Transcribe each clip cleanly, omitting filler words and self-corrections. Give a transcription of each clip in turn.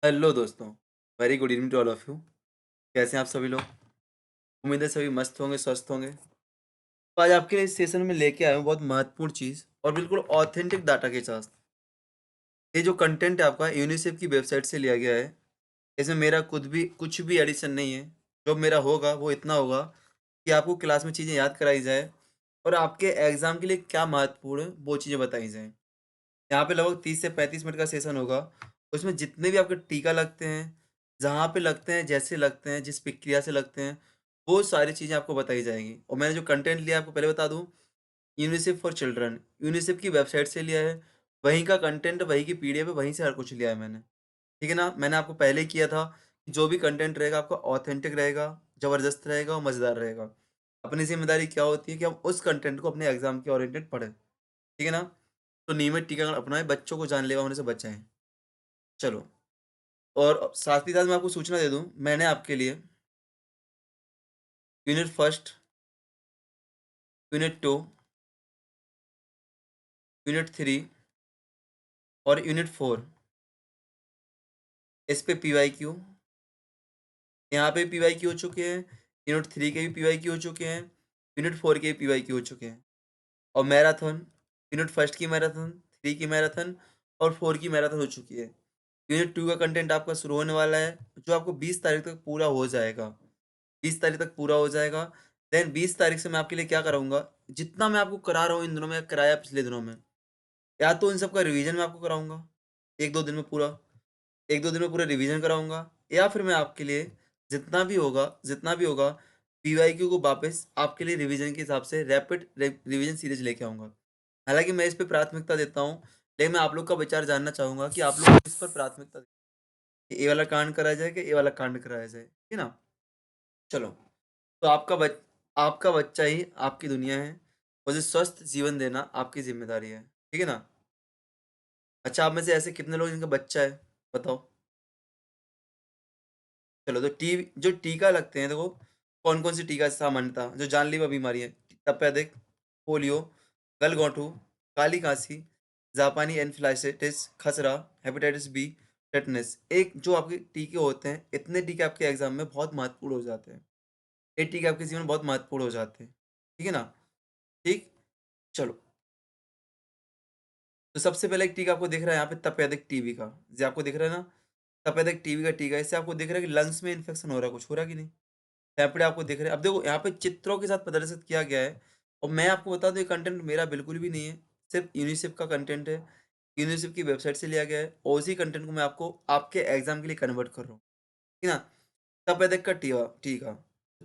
Hello दोस्तों, very good evening to all of you. कैसे हैं आप सभी लोग? उम्मीद है सभी मस्त होंगे, स्वस्थ होंगे। तो आज आपके लिए इस सेशन में लेके आया हूँ बहुत महत्वपूर्ण चीज़ और बिल्कुल ऑथेंटिक डाटा के साथ। ये जो कंटेंट है आपका यूनिसेफ की वेबसाइट से लिया गया है। इसमें मेरा खुद भी कुछ भी एडिशन नहीं है। जो मेरा होगा वो इतना होगा कि आपको क्लास में चीज़ें याद कराई जाए और आपके एग्ज़ाम के लिए क्या महत्वपूर्ण है वो चीज़ें बताई जाएँ। यहाँ पे लगभग 30 से 35 मिनट का सेशन होगा। उसमें जितने भी आपके टीका लगते हैं, जहाँ पे लगते हैं, जैसे लगते हैं, जिस प्रक्रिया से लगते हैं, वो सारी चीज़ें आपको बताई जाएँगी। और मैंने जो कंटेंट लिया है आपको पहले बता दूँ, यूनिसेफ फॉर चिल्ड्रन, यूनिसेफ की वेबसाइट से लिया है। वहीं का कंटेंट, वहीं की पीडीएफ है, वहीं से हर कुछ लिया है मैंने। ठीक है ना? मैंने आपको पहले ही किया था कि जो भी कंटेंट रहेगा आपका ऑथेंटिक रहेगा, ज़बरदस्त रहेगा और मज़ेदार रहेगा। अपनी ज़िम्मेदारी क्या होती है कि हम उस कंटेंट को अपने एग्ज़ाम के ओरिएंटेड पढ़ें। ठीक है ना? तो नियमित टीकाकरण अपनाएँ, बच्चों को जानलेवा होने से बचाएँ। चलो, और साथ ही साथ मैं आपको सूचना दे दूँ, मैंने आपके लिए यूनिट फर्स्ट, यूनिट 2, यूनिट 3 और यूनिट 4 इस पे पीवाईक्यू, यहाँ पे पीवाईक्यू हो चुके हैं, यूनिट 3 के भी पीवाईक्यू हो चुके हैं, यूनिट 4 के भी पीवाईक्यू हो चुके हैं। और मैराथन, यूनिट फर्स्ट की मैराथन, 3 की मैराथन और 4 की मैराथन हो चुकी है। यूनिट 2 का कंटेंट आपका शुरू होने वाला है, जो आपको 20 तारीख तक पूरा हो जाएगा। 20 तारीख तक पूरा हो जाएगा। देन 20 तारीख से मैं आपके लिए क्या कराऊँगा, जितना मैं आपको करा रहा हूँ इन दिनों में, कराया पिछले दिनों में, या तो इन सब का रिवीजन मैं आपको कराऊँगा, 1-2 दिन में पूरा, 1-2 दिन में पूरा रिवीजन कराऊँगा, या फिर मैं आपके लिए जितना भी होगा पीवाईक्यू को वापस आपके लिए रिवीजन के हिसाब से रैपिड रिवीजन सीरीज लेके आऊँगा। हालाँकि मैं इस पे प्राथमिकता देता हूँ, लेकिन मैं आप लोग का विचार जानना चाहूँगा कि आप लोग किस पर प्राथमिकता दें, कि ये वाला कांड कराया जाए कि ये वाला कांड कराया जाए, ठीक है ना? चलो, तो आपका बच्चा ही आपकी दुनिया है, उसे स्वस्थ जीवन देना आपकी ज़िम्मेदारी है, ठीक है ना? अच्छा, आप में से ऐसे कितने लोग जिनका बच्चा है? बताओ। चलो, तो टी जो टीका लगते हैं देखो, कौन-कौन सी टीका सामान्यतः जो जानलेवा बीमारी है, तपेदिक, पोलियो, गलघोंटू, काली खाँसी, जापानी एन्फ्लाइटिस, खसरा, हेपेटाइटिस बी, टेटनस। एक जो आपके टीके होते हैं, इतने टीके आपके एग्ज़ाम में बहुत महत्वपूर्ण हो जाते हैं। ये टीके आपके जीवन में बहुत महत्वपूर्ण हो जाते हैं। ठीक है ना? ठीक? चलो, तो सबसे पहले एक टीका आपको दिख रहा है यहाँ पे तपेदिक टीबी का। ये आपको दिख रहा है ना? तपेदिक टीबी का टीका है। इससे आपको दिख रहा है कि लंग्स में इन्फेक्शन हो रहा है, कुछ हो रहा है कि नहीं? फेफड़े आपको दिख रहे हैं। अब देखो यहाँ पे चित्रों के साथ प्रदर्शित किया गया है और मैं आपको बता दूँ ये कंटेंट मेरा बिल्कुल भी नहीं है, सिर्फ़ यूनिसेफ का कंटेंट है। यूनिसेफ की वेबसाइट से लिया गया है और उसी कंटेंट को मैं आपको आपके एग्ज़ाम के लिए कन्वर्ट कर रहा हूँ। ठीक है ना? तपेदिक का टीका।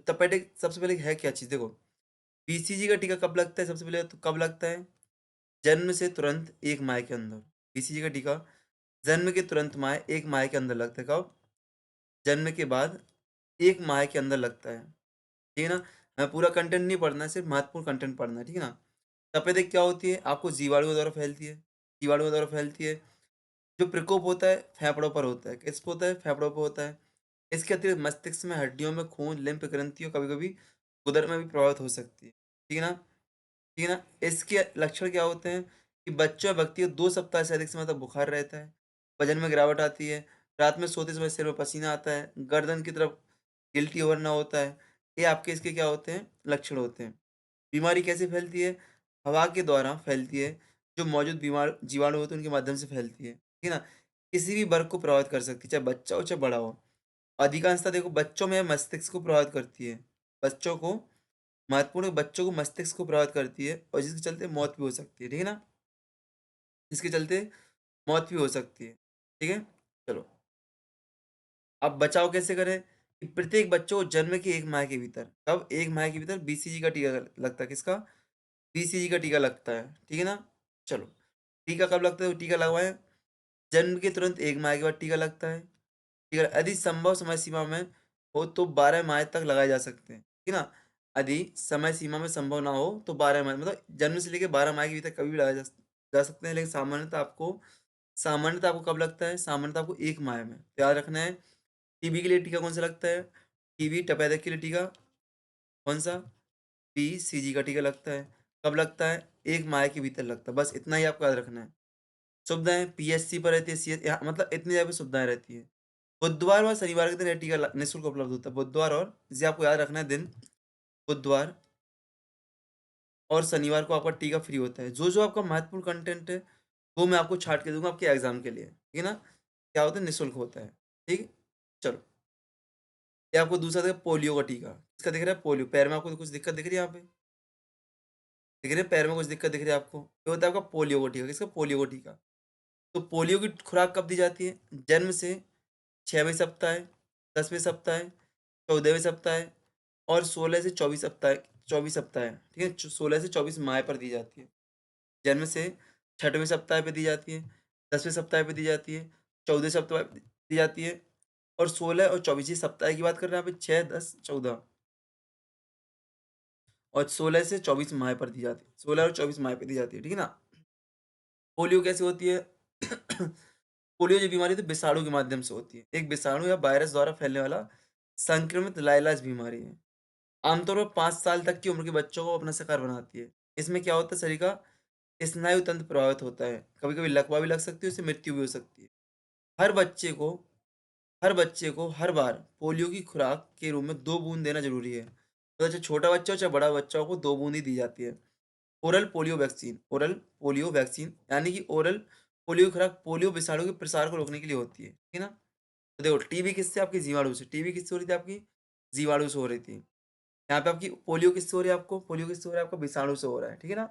तपेदिक सबसे पहले है क्या चीज़ देखो, बीसीजी का टीका कब लगता है सबसे पहले तो कब लगता है? जन्म से तुरंत 1 माह के अंदर। बीसीजी का टीका जन्म के तुरंत 1 माह के अंदर लगता है। कब? जन्म के बाद 1 माह के अंदर लगता है। ठीक है ना? हमें पूरा कंटेंट नहीं पढ़ना है, सिर्फ़ महत्वपूर्ण कंटेंट पढ़ना है, ठीक है ना? तपेदिक क्या होती है? आपको जीवाणुओं द्वारा फैलती है। जीवाणुओं द्वारा फैलती है। जो प्रकोप होता है, फेफड़ों पर होता है। किस पे होता है? फेफड़ों पे होता है। इसके अतिरिक्त मस्तिष्क में, हड्डियों में, खून, लिम्फ ग्रंथियों, कभी-कभी गुदर में भी प्रभावित हो सकती है। ठीक है ना? ठीक है ना? इसके लक्षण क्या होते हैं कि बच्चों या व्यक्ति को 2 सप्ताह से अधिक समय तक बुखार रहता है, वज़न में गिरावट आती है, रात में सोते समय सिर में पसीना आता है, गर्दन की तरफ गिल्टी होना होता है। ये आपके इसके क्या होते हैं? लक्षण होते हैं। बीमारी कैसे फैलती है? हवा के द्वारा फैलती है, जो मौजूद बीमार जीवाणु होते हैं उनके माध्यम से फैलती है। ठीक है ना? किसी भी वर्ग को प्रभावित कर सकती है, चाहे बच्चा हो चाहे बड़ा हो। अधिकांशतः देखो बच्चों में मस्तिष्क को प्रभावित करती है। बच्चों को महत्वपूर्ण बच्चों को मस्तिष्क को प्रभावित करती है और जिसके चलते मौत भी हो सकती है, ठीक है ना? जिसके चलते मौत भी हो सकती है, ठीक है? चलो, अब बचाव कैसे करें? कि प्रत्येक बच्चों को जन्म के 1 माह के भीतर, कब? 1 माह के भीतर बीसीजी का टीका लगता है, किसका? बीसीजी का टीका लगता है, ठीक है ना? चलो, टीका कब लगता है? तो टीका लगवाएँ, जन्म के तुरंत 1 माह के बाद टीका लगता है, ठीक है? यदि संभव समय सीमा में हो तो 12 माह तक लगाए जा सकते हैं, ठीक है ना? यदि समय सीमा में संभव ना हो तो 12 माह मतलब जन्म से लेके 12 माह के भीतर कभी भी लगाए जा सकते हैं, लेकिन सामान्यतः आपको कब लगता है? सामान्यतः आपको 1 माह में। तो याद रखना है, टीबी के लिए टीका कौन-सा लगता है? टीबी तपेदिक के लिए टीका कौन-सा? पीसीजी का टीका लगता है। कब लगता है? 1 माह के भीतर लगता है। बस इतना ही आपको याद रखना है। सुविधाएँ पीएचसी पर रहती है, सीएच यहाँ मतलब इतनी जगह पे सुविधाएँ रहती हैं। बुधवार और शनिवार के दिन ये टीका निःशुल्क उपलब्ध होता है। बुधवार और ये आपको याद रखना है दिन, बुधवार और शनिवार को आपका टीका फ्री होता है। जो-जो आपका महत्वपूर्ण कंटेंट है, वो मैं आपको छाँट के दूँगा आपके एग्ज़ाम के लिए, ठीक है ना? क्या होता है निःशुल्क होता है, ठीक है? चलो, ये आपको दूसरा था पोलियो का टीका। इसका दिख रहा है पोलियो, पैर में आपको कुछ दिक्कत दिख रही है यहाँ पे? दिख रही है पैर में कुछ दिक्कत दिख रही है आपको? ये होता है आपका पोलियो का टीका, किसका? पोलियो का टीका। तो पोलियो की खुराक कब दी जाती है? जन्म से 6वें सप्ताह, 10वें सप्ताह, 14वें सप्ताह और 16 से 24 सप्ताह, ठीक है? 16 से 24 माह पर दी जाती है। जन्म से 6वें सप्ताह पे दी जाती है, 10वें सप्ताह पे दी जाती है, 14वें सप्ताह पे दी जाती है और 16 और 24 ये सप्ताह की बात कर रहे हैं यहाँ पे 6, 10, 14 और 16 से 24 माह पर दी जाती है। 16 और 24 माह पे दी जाती है, ठीक है ना? पोलियो कैसे होती है? पोलियो जो बीमारी होती है विषाणु के माध्यम से होती है। एक विषाणु या वायरस द्वारा फैलने वाला संक्रमित लाइलाज बीमारी है। आमतौर पर 5 साल तक की उम्र के बच्चों को अपना शिकार बनाती है। इसमें क्या होता है शरीर का स्नायु तंत्र प्रभावित होता है। कभी-कभी लकवा भी लग सकती है, उससे मृत्यु भी हो सकती है। हर बच्चे को हर बार पोलियो की खुराक के रूप में 2 बूंद देना ज़रूरी है। तो चाहे छोटा बच्चा हो चाहे बड़ा बच्चा हो, को 2 बूंद ही दी जाती है। ओरल पोलियो वैक्सीन यानी कि ओरल पोलियो की खुराक पोलियो विषाणु के प्रसार को रोकने के लिए होती है, ठीक है ना? तो देखो टीबी किससे? आपकी जीवाणु से। टीबी किससे हो रही थी आपकी? जीवाणु से हो रही थी। यहाँ पे आपकी पोलियो किससे हो रही है आपको? पोलियो किससे हो रहा है आपको? विषाणु से हो रहा है, ठीक है ना?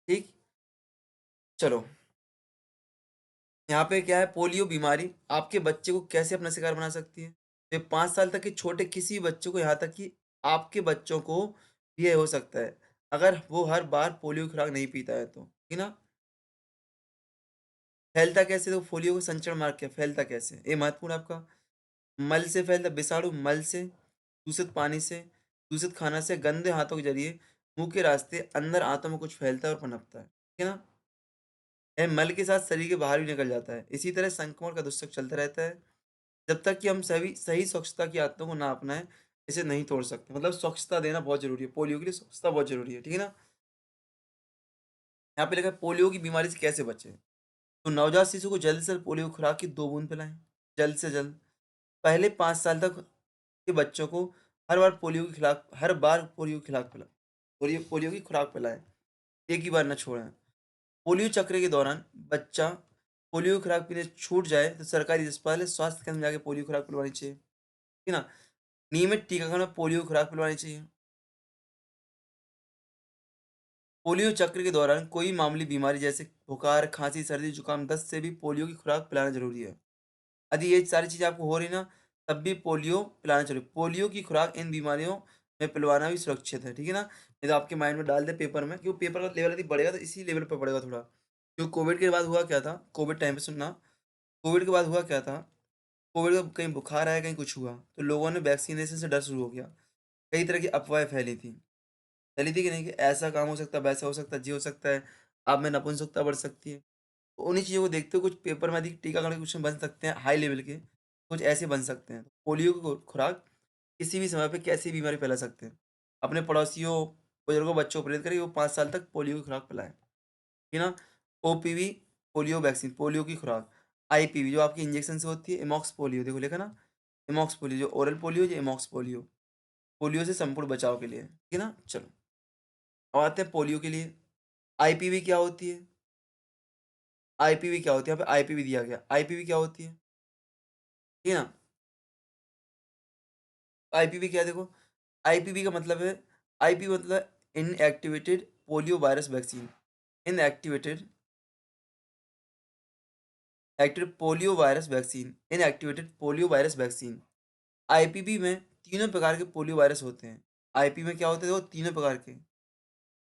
ठीक, चलो, यहाँ पे क्या है पोलियो बीमारी आपके बच्चे को कैसे अपना शिकार बना सकती है? तो 5 साल तक के छोटे किसी भी बच्चे को यहाँ तक कि आपके बच्चों को भी ये हो सकता है, अगर वो हर बार पोलियो की खुराक नहीं पीता है तो, ठीक है ना? फैलता कैसे? तो पोलियो का संचरण मार्ग क्या है? फैलता कैसे? ये महत्वपूर्ण है आपका। मल से फैलता विषाणु मल से, दूषित पानी से, दूषित खाना से, गंदे हाथों के ज़रिए मुँह के रास्ते अंदर आंतों में कुछ फैलता है और पनपता है। ठीक है ना? यह मल के साथ शरीर के बाहर भी निकल जाता है। इसी तरह संक्रमण का दुष्चक्र चलता रहता है। जब तक कि हम सभी सही स्वच्छता की आदतों को ना अपनाएँ, इसे नहीं तोड़ सकते। मतलब स्वच्छता देना बहुत ज़रूरी है। पोलियो के लिए स्वच्छता बहुत ज़रूरी है। ठीक है ना? यहाँ पे लिखा है पोलियो की बीमारी से कैसे बचें? तो नवजात शिशु को जल्द से जल्द पोलियो की खुराक की 2 बूंद पिलाएँ, जल्द से जल्द। पहले 5 साल तक के बच्चों को हर बार पोलियो पोलियो की खुराक पिलाएँ, एक ही बार ना छोड़ें। पोलियो चक्र के दौरान बच्चा पोलियो की खुराक पीने से छूट जाए तो सरकारी अस्पताल या स्वास्थ्य केंद्र में जाके पोलियो की खुराक पिलवानी चाहिए, ठीक है ना? नियमित टीकाकरण में पोलियो की खुराक पिलवानी चाहिए। पोलियो चक्र के दौरान कोई मामूली बीमारी जैसे बुखार, खाँसी, सर्दी, जुकाम, दस्त से भी पोलियो की खुराक पिलाना ज़रूरी है। यदि ये सारी चीज़ें आपको हो रही ना, तब भी पोलियो पिलाना चाहिए। पोलियो की खुराक इन बीमारियों में पिलवाना भी सुरक्षित है, ठीक है ना? नहीं तो आपके माइंड में डाल दे पेपर में, क्योंकि पेपर का लेवल यदि बढ़ेगा तो इसी लेवल पे पड़ेगा थोड़ा। क्योंकि कोविड के बाद हुआ क्या था, कोविड टाइम पे सुनना, कोविड के बाद हुआ क्या था, कोविड का कहीं बुखार आया, कहीं कुछ हुआ, तो लोगों ने वैक्सीनेशन से डर शुरू हो गया। कई तरह की अफ़वाहें फैली थी कि नहीं कि ऐसा काम हो सकता है, वैसा हो सकता है, ये हो सकता है, आप में नपुंसकता बढ़ सकती है। तो उन्हीं चीज़ों को देखते हुए कुछ पेपर में अधिक टीकाकरण के क्वेश्चन बन सकते हैं हाई लेवल के, कुछ ऐसे बन सकते हैं। पोलियो की खुराक किसी भी समय पे कैसी बीमारी फैला सकते हैं। अपने पड़ोसियों, बुजुर्गों, बच्चों को प्रेरित करिए वो 5 साल तक पोलियो की खुराक पिलाएँ, ठीक है ना? ओपीवी पोलियो वैक्सीन, पोलियो की खुराक। आईपीवी जो आपकी इंजेक्शन से होती है, इमॉक्स पोलियो देखो लिखा ना? इमॉक्स पोलियो जो ओरल पोलियो, जो इमॉक्स पोलियो। पोलियो से संपूर्ण बचाव के लिए, ठीक है ना? चलो, अब आते हैं पोलियो के लिए। आईपीवी क्या होती है? आईपीवी क्या होती है? यहाँ पे आईपीवी दिया गया। आईपीवी क्या होती है? ठीक है ना? आईपीवी क्या है देखो, आईपीवी का मतलब है आईपीवी मतलब inactivated polio virus vaccine. Inactivated inactivated polio virus vaccine. IPv में तीनों प्रकार के पोलियो वायरस होते हैं। आईपीवी में क्या होते हैं? देखो तीनों प्रकार के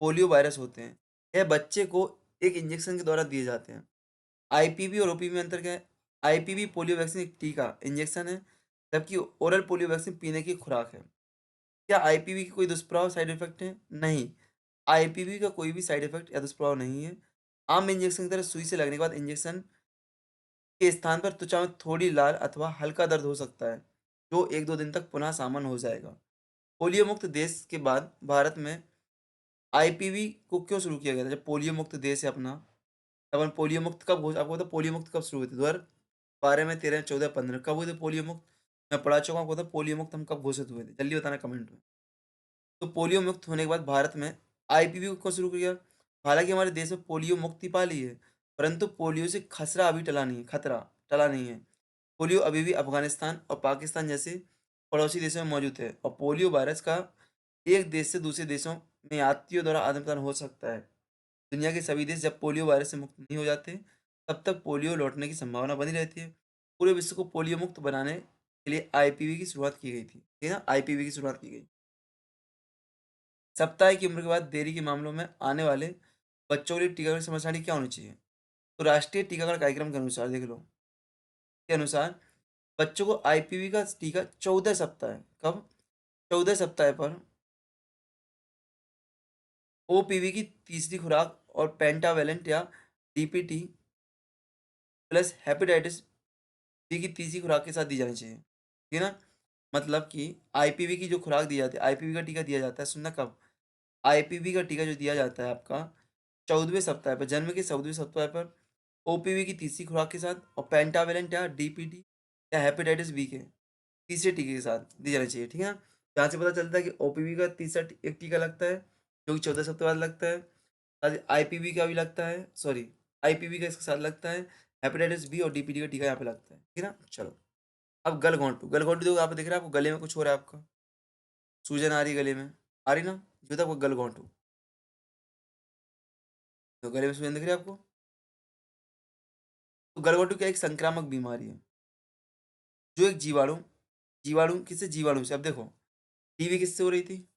पोलियो वायरस होते हैं। यह बच्चे को एक इंजेक्शन के द्वारा दिए जाते हैं। आईपीवी और ओपीवी में अंतर क्या है? आईपीवी पोलियो वैक्सीन एक टीका, इंजेक्शन है, जबकि ओरल पोलियो वैक्सीन पीने की खुराक है। क्या आईपीवी के कोई दुष्प्रभाव साइड इफ़ेक्ट हैं? नहीं, आईपीवी का कोई भी साइड इफ़ेक्ट या दुष्प्रभाव नहीं है। आम इंजेक्शन की तरह सुई से लगने के बाद इंजेक्शन के स्थान पर त्वचा में थोड़ी लाल अथवा हल्का दर्द हो सकता है, जो 1-2 दिन तक पुनः सामान्य हो जाएगा। पोलियो मुक्त देश के बाद भारत में आईपीवी को क्यों शुरू किया गया था? जब पोलियो मुक्त देश है अपना, तब हम पोलियो मुक्त कब घोष आपको पता है पोलियो मुक्त कब शुरू हुई थी? 12 में, 13 में, 14, 15 कब हुए थे पोलियो मुक्त? मैं पढ़ा चुका हूँ, आपको पता है पोलियो मुक्त हम कब घोषित हुए थे? जल्दी बताना कमेंट में। तो पोलियो मुक्त होने के बाद भारत में आईपीवी को शुरू किया। हालाँकि हमारे देश में पोलियो मुक्ति पा ली है, परंतु पोलियो से खतरा टला नहीं है। पोलियो अभी भी अफ़गानिस्तान और पाकिस्तान जैसे पड़ोसी देशों में मौजूद है और पोलियो वायरस का एक देश से दूसरे देशों में यात्रियों द्वारा आदान-प्रदान हो सकता है। दुनिया के सभी देश जब पोलियो वायरस से मुक्त नहीं हो जाते, तब तक पोलियो लौटने की संभावना बनी रहती है। पूरे विश्व को पोलियो मुक्त बनाने के लिए आईपीवी की शुरुआत की गई थी। ठीक है ना? आईपीवी की शुरुआत की गई। सप्ताह की उम्र के बाद देरी के मामलों में आने वाले बच्चों के लिए टीकाकरण समझानी क्या होनी चाहिए? तो राष्ट्रीय टीकाकरण कार्यक्रम के अनुसार देख लो, के अनुसार बच्चों को आईपीवी का टीका 14 सप्ताह है। कब? 14 सप्ताह पर ओपीवी की तीसरी खुराक और पेंटावेलेंट या डीपीटी प्लस हेपेटाइटिस बी की तीसरी खुराक के साथ दी जानी चाहिए। ठीक है ना? मतलब कि आईपीवी की जो खुराक दी जाती है, आईपीवी का टीका दिया जाता है, सुनना कब? आईपीवी का टीका जो दिया जाता है आपका 14वें सप्ताह पर, जन्म के 14वें सप्ताह पर ओपीवी की तीसरी खुराक के साथ और पेंटावेलेंट या डीपीटी या हेपेटाइटिस बी के तीसरे टीके के साथ दी जानी चाहिए, ठीक है ना? यहाँ से पता चलता है कि ओपीवी का तीसरा एक टीका लगता है, जो कि 14 सप्ताह बाद लगता है। साथ ही आईपीवी का भी लगता है, सॉरी आईपीवी का इसके साथ लगता है, हेपेटाइटिस बी और डीपीटी का टीका यहाँ पे लगता है, ठीक है ना? चलो, अब गलघोंटू देखो यहाँ पे दिख रहा है आपको, गले में कुछ हो रहा है आपका, सूजन आ रही है गले में, आ रही ना? जो था आपको गलघोंटू, तो गले में सूजन दिख रही है आपको? तो गलघोंटू क्या एक संक्रामक बीमारी है, जो एक जीवाणु किससे जीवाणु से, अब देखो टीबी किससे हो रही थी?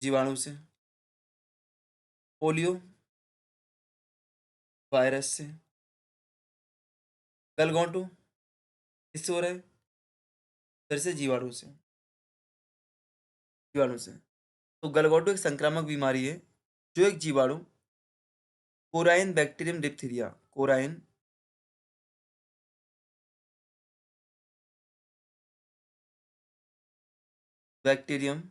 जीवाणु से। पोलियो वायरस से। गलघोंटू किससे हो रहा है? फिर से जीवाणु से। तो गलघोंटू एक संक्रामक बीमारी है, जो एक जीवाणु Quervain bacterium diphtheria, Quervain bacterium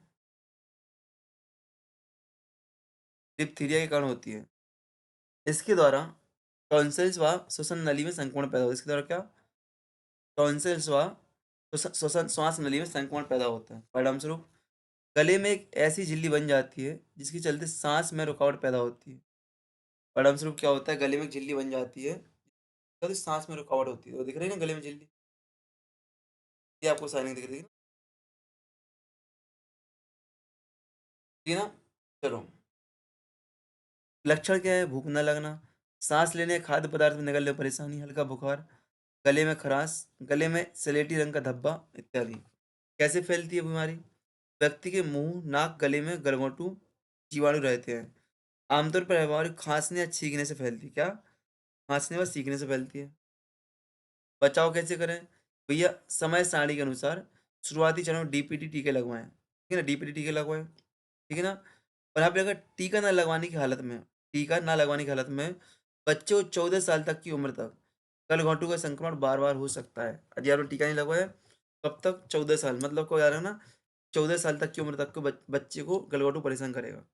diphtheria के कारण होती है। इसके द्वारा टॉन्सिल्स व श्वसन नली में संक्रमण पैदा होता है। इसके द्वारा क्या? टॉन्सिल्स व श्वसन श्वास नली में संक्रमण पैदा होता है। परिणाम स्वरूप गले में एक ऐसी झिल्ली बन जाती है, जिसके चलते सांस में रुकावट पैदा होती है। परिणाम स्वरूप क्या होता है? गले में एक झिल्ली बन जाती है, तो सांस में रुकावट होती है। वो दिख रही है ना गले में झिल्ली? ये आपको साइनिंग दिख रही है ना? ये ना? चलो, लक्षण क्या है? भूख न लगना, सांस लेने या खाद्य पदार्थ में निगलने में परेशानी, हल्का बुखार, गले में खराश, गले में स्लेटी रंग का धब्बा इत्यादि। कैसे फैलती है बीमारी? व्यक्ति के मुंह, नाक, गले में गलघोंटू जीवाणु रहते हैं। आमतौर पर बीमारी खांसने या छींकने से फैलती है। क्या? खांसने व छींकने से फैलती है। बचाव कैसे करें? भैया समय सारणी के अनुसार शुरुआती चरण में डीपीटी टीके लगवाएं, ठीक है ना? डीपीटी टीके लगवाएं, ठीक है ना? और यहाँ पे अगर टीका ना लगवाने की हालत में बच्चे को 14 साल तक की उम्र तक गलघोंटू का संक्रमण बार-बार हो सकता है। यदि आपने टीका नहीं लगवाया, कब तक? 14 साल, मतलब को याद रखना 14 साल तक की उम्र तक के बच्चे को गलघोंटू परेशान करेगा।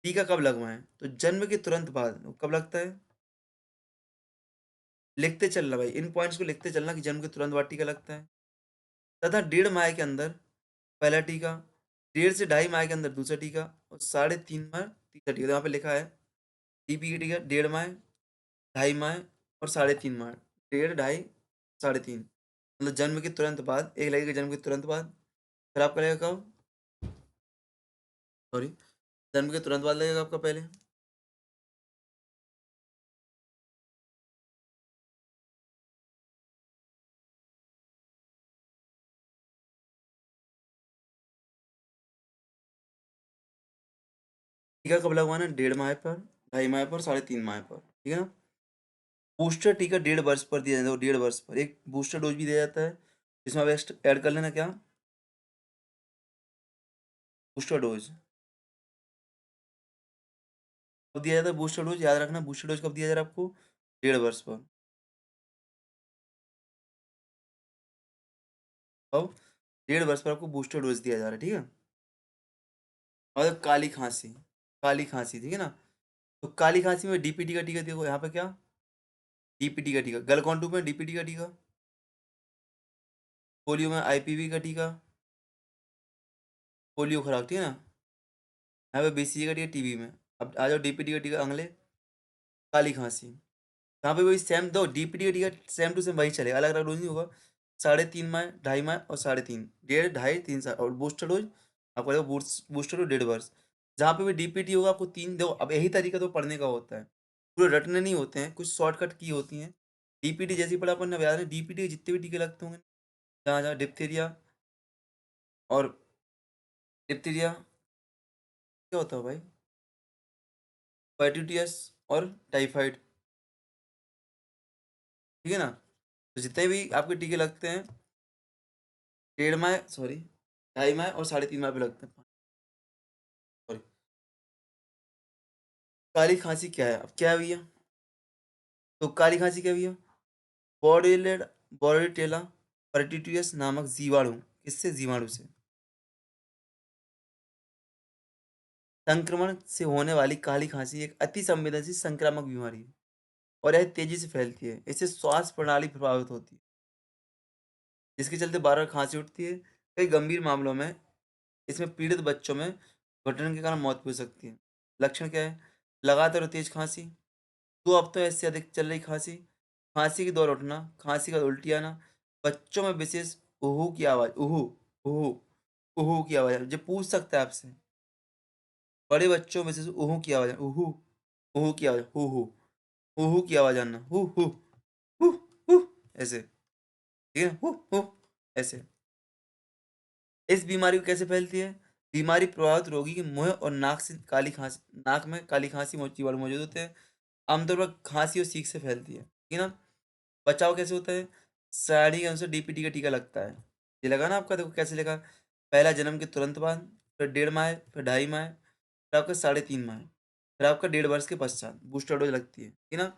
टीका कब लगवाएँ? तो जन्म के तुरंत बाद। कब लगता है? लिखते चलना भाई, इन पॉइंट्स को लिखते चलना कि जन्म के तुरंत बाद टीका लगता है। तथा 1.5 माह के अंदर पहला टीका, 1.5 से 2.5 माह के अंदर दूसरा टीका और 3.5 माह तीसरा टीका। तो यहाँ पे लिखा है टीबी की टीका 1.5 माह, 2.5 माह और 3.5 माह। 1.5, 2.5, 3.5, मतलब जन्म के तुरंत बाद, एक लगेगा जन्म के तुरंत बाद, फिर आपका लगेगा कब? सॉरी, जन्म के तुरंत बाद लगेगा आपका पहले। टीका कब लगवाना है? 1.5 माह पर, 2.5 माह पर, 3.5 माह पर, ठीक है ना? बूस्टर टीका 1.5 वर्ष पर दिया जाता है, 1.5 वर्ष पर एक बूस्टर डोज भी दिया जाता है, जिसमें आप ऐड कर लेना क्या? बूस्टर डोज कब दिया जाता है? बूस्टर डोज याद रखना, बूस्टर डोज कब दिया जा रहा है आपको? 1.5 वर्ष पर। अब 1.5 वर्ष पर आपको बूस्टर डोज दिया जा रहा है, ठीक है? और काली खांसी, ठीक है ना? तो काली खांसी में डीपीटी का टीका देखो यहाँ पे क्या? डीपीटी का टीका, गलघोंटू में डीपीटी का टीका, पोलियो में आईपीवी का टीका, पोलियो खुराक, ठीक है ना? यहाँ पे बीसीजी का टीका टीबी में। अब आ जाओ डीपीटी का टीका अगले, काली खांसी। यहाँ पे वही सेम दो डीपीटी का टीका सेम टू सेम वही चलेगा, अलग अलग डोज नहीं होगा। 3.5 माह, 2.5 माह और 3.5, 1.5, 2.5, 3 साल और बूस्टर डोज आपको लगेगा बूस्टर डोज 1.5 वर्ष। जहाँ पे भी डीपीटी होगा आपको 3 दो। अब यही तरीका तो पढ़ने का होता है, पूरे रटने नहीं होते हैं, कुछ शॉर्टकट की होती हैं। डीपीटी जैसी पढ़ा अपन ने, याद है डीपीटी के जितने भी टीके लगते होंगे, जहाँ जहाँ डिप्थीरिया और डिप्थीरिया क्या होता है भाई, हेपेटाइटिस और टाइफाइड, ठीक है ना? तो जितने भी आपके टीके लगते हैं 1.5 माह, सॉरी 2.5 माह और 3.5 माह पे लगते हैं। सॉरी, काली खांसी क्या है? अब क्या है भैया? तो काली खांसी क्या है भैया? बॉडीलेड बॉडीटेला परटिटियस नामक जीवाणु, किससे? जीवाणु से संक्रमण से होने वाली काली खांसी एक अति संवेदनशील संक्रामक बीमारी है और यह तेजी से फैलती है। इससे श्वास प्रणाली प्रभावित होती है, जिसके चलते बार बार खांसी उठती है। कई गंभीर मामलों में इसमें पीड़ित बच्चों में घुटन के कारण मौत भी हो सकती है। लक्षण क्या है? लगातार और तेज खांसी, 2 हफ्तों या इससे अधिक चल रही खांसी, खांसी के दौर उठना, खांसी का उल्टी आना, बच्चों में विशेष उहू की आवाज़, उहू, उहू, उहू की आवाज़, जो पूछ सकता है आपसे। बड़े बच्चों में विशेष उहू की आवाज़, उहू, उहू की आवाज़, हू हू, उहू की आवाज़ आना, हू हू, हू हू, ऐसे, ठीक है? हू हू, ऐसे। इस बीमारी को कैसे फैलती है? बीमारी प्रभावित रोगी के मुंह और नाक से काली खांसी, नाक में काली खांसी जीवाणु मौजूद होते हैं। आमतौर पर खांसी और छींक से फैलती है, ठीक है ना? बचाव कैसे होता है? सारणी के अनुसार डीपीटी का टीका लगता है। ये लगा ना आपका, देखो कैसे लगा। पहला जन्म के तुरंत बाद, फिर 1.5 माह, फिर 2.5 माह, फिर आपका 3.5 माह, फिर आपका 1.5 वर्ष के पश्चात बूस्टर डोज लगती है, ठीक है ना?